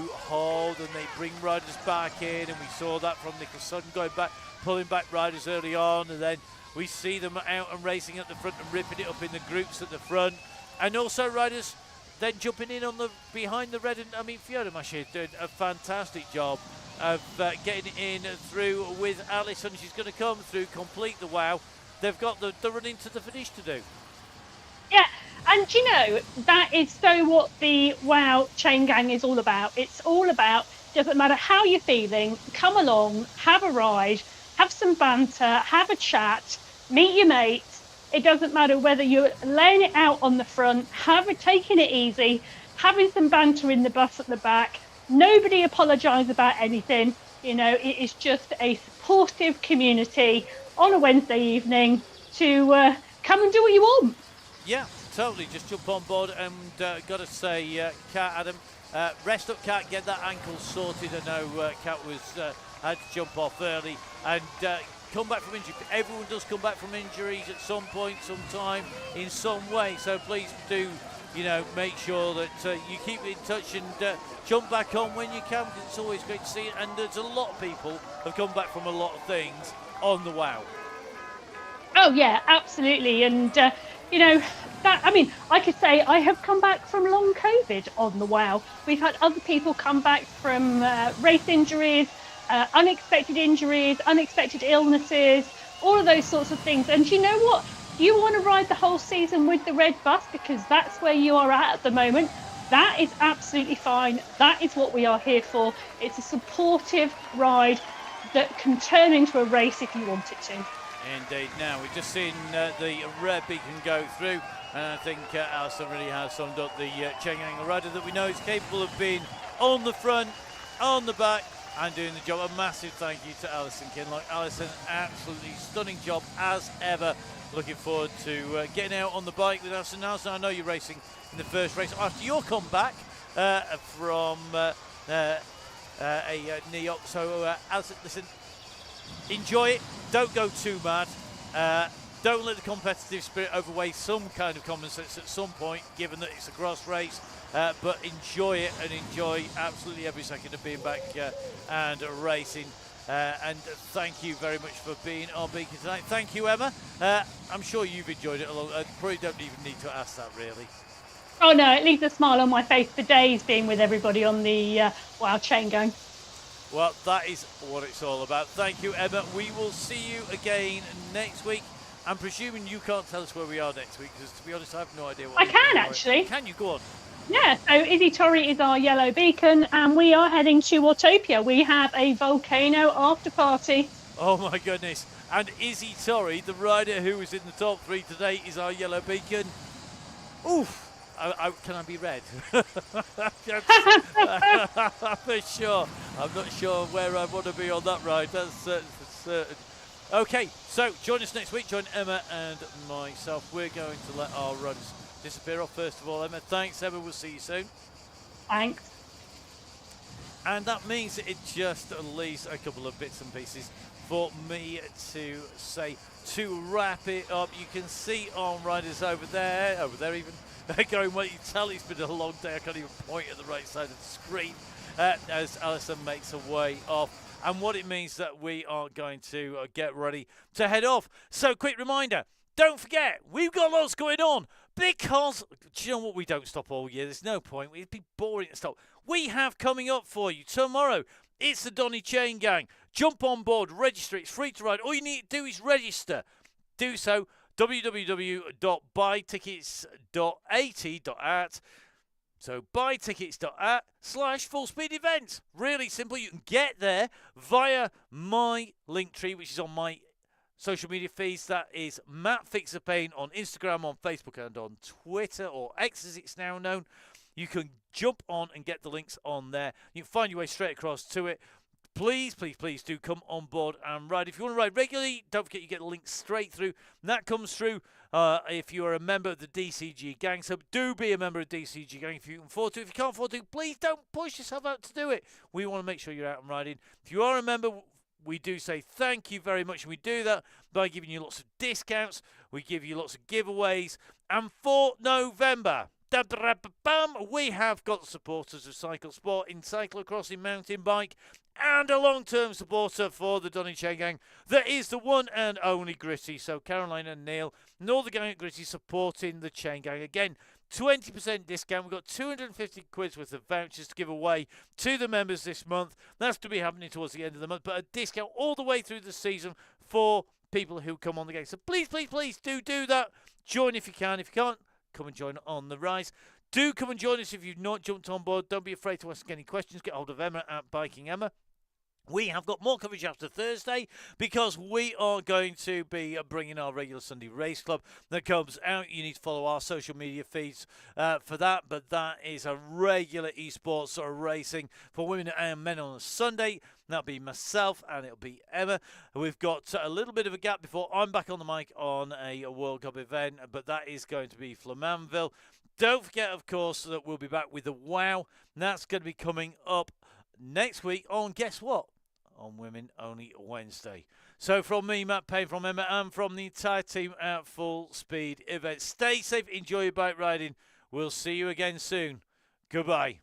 [SPEAKER 1] hold and they bring riders back in, and we saw that from Nicholas Sutton going back, pulling back riders early on, and then we see them out and racing at the front and ripping it up in the groups at the front, and also riders then jumping in on the behind the red. And I mean, Fiona Maché did a fantastic job of getting in through with Alice, and she's going to come through, complete the WOW. They've got the running to the finish to do.
[SPEAKER 2] Yeah, and you know, that is so what the WOW Chaingang is all about. It's all about, doesn't matter how you're feeling, come along, have a ride, have some banter, have a chat, meet your mates. It doesn't matter whether you're laying it out on the front, taking it easy, having some banter in the bus at the back. Nobody apologise about anything. You know, it is just a supportive community on a Wednesday evening to come and do what you want.
[SPEAKER 1] Yeah, totally. Just jump on board, and got to say, Kat, Adam, rest up, Kat, get that ankle sorted. I know Kat had to jump off early and come back from injury. Everyone does come back from injuries at some point, sometime, in some way. So please do, you know, make sure that you keep in touch and jump back on when you can, because it's always great to see it. And there's a lot of people have come back from a lot of things on the WOW.
[SPEAKER 2] Oh yeah, absolutely. And you know, that, I mean, I could say I have come back from long COVID on the WOW. We've had other people come back from race injuries, unexpected injuries, unexpected illnesses, all of those sorts of things. And you know what? You want to ride the whole season with the red bus because that's where you are at the moment. That is absolutely fine. That is what we are here for. It's a supportive ride that can turn into a race if you want it to.
[SPEAKER 1] Indeed. Now we've just seen the red beacon go through, and I think Alison really has summed up the Chaingang rider that we know is capable of being on the front, on the back, and doing the job. A massive thank you to Alison Kinlock. Alison, absolutely stunning job as ever. Looking forward to getting out on the bike with Alison. Alison, I know you're racing in the first race after your comeback from a knee up. So Alison, listen, enjoy it. Don't go too mad. Don't let the competitive spirit overweigh some kind of common sense at some point, given that it's a cross race. But enjoy it, and enjoy absolutely every second of being back and racing. And thank you very much for being on Beacon tonight. Thank you, Emma. I'm sure you've enjoyed it a lot. I probably don't even need to ask that, really.
[SPEAKER 2] Oh no, it leaves a smile on my face for days being with everybody on the WOW Chaingang.
[SPEAKER 1] Well, that is what it's all about. Thank you, Emma. We will see you again next week. I'm presuming you can't tell us where we are next week, because to be honest, I have no idea what
[SPEAKER 2] I can actually.
[SPEAKER 1] Can you? Go on.
[SPEAKER 2] Yeah, so Izzy Torrey is our yellow beacon, and we are heading to Autopia. We have a volcano after party.
[SPEAKER 1] Oh my goodness. And Izzy Torrey, the rider who was in the top 3 today, is our yellow beacon. Oof. Can I be red? For sure. I'm not sure where I want to be on that ride. That's certain for certain. Okay, so join us next week. Join Emma and myself. We're going to let our runs disappear off. First of all, Emma, thanks. Emma, we'll see you soon.
[SPEAKER 2] Thanks.
[SPEAKER 1] And that means it just leaves a couple of bits and pieces for me to say to wrap it up. You can see on riders over there even, going, well, you tell it's been a long day. I can't even point at the right side of the screen as Alison makes her way off. And what it means that we are going to get ready to head off. So quick reminder, don't forget, we've got lots going on because, do you know what, we don't stop all year. There's no point. It'd be boring to stop. We have coming up for you tomorrow. It's the Donny Chaingang. Jump on board, register. It's free to ride. All you need to do is register. Do so, www.buytickets.at. So buytickets.at/full-speed-events. Really simple. You can get there via my Linktree, which is on my social media feeds. That is Matt Fixerpain on Instagram, on Facebook, and on Twitter, or X as it's now known. You can jump on and get the links on there. You can find your way straight across to it. Please, please, please do come on board and ride. If you want to ride regularly, don't forget you get the link straight through. And that comes through if you are a member of the DCG gang. So do be a member of the DCG gang if you can afford to. If you can't afford to, please don't push yourself out to do it. We want to make sure you're out and riding. If you are a member, we do say thank you very much. And we do that by giving you lots of discounts. We give you lots of giveaways. And for November, we have got supporters of Cycle Sport in cyclocross, in mountain bike, and a long-term supporter for the Donny Chaingang. That is the one and only Gritty. So Caroline and Neil and all the gang at Gritty supporting the Chaingang. Again, 20% discount. We've got 250 quid worth of vouchers to give away to the members this month. That's to be happening towards the end of the month, but a discount all the way through the season for people who come on the gang. So please, please, please do that. Join if you can. If you can't, come and join on the rise. Do come and join us if you've not jumped on board. Don't be afraid to ask any questions. Get hold of Emma at Biking Emma. We have got more coverage after Thursday because we are going to be bringing our regular Sunday race club that comes out. You need to follow our social media feeds for that, but that is a regular esports sort of racing for women and men on a Sunday. That'll be myself and it'll be Emma. We've got a little bit of a gap before I'm back on the mic on a World Cup event, but that is going to be Flamanville. Don't forget, of course, that we'll be back with the WOW. That's going to be coming up next week on, guess what? On Women Only Wednesday. So from me, Matt Payne, from Emma, and from the entire team at Full Speed Events, stay safe, enjoy your bike riding. We'll see you again soon. Goodbye.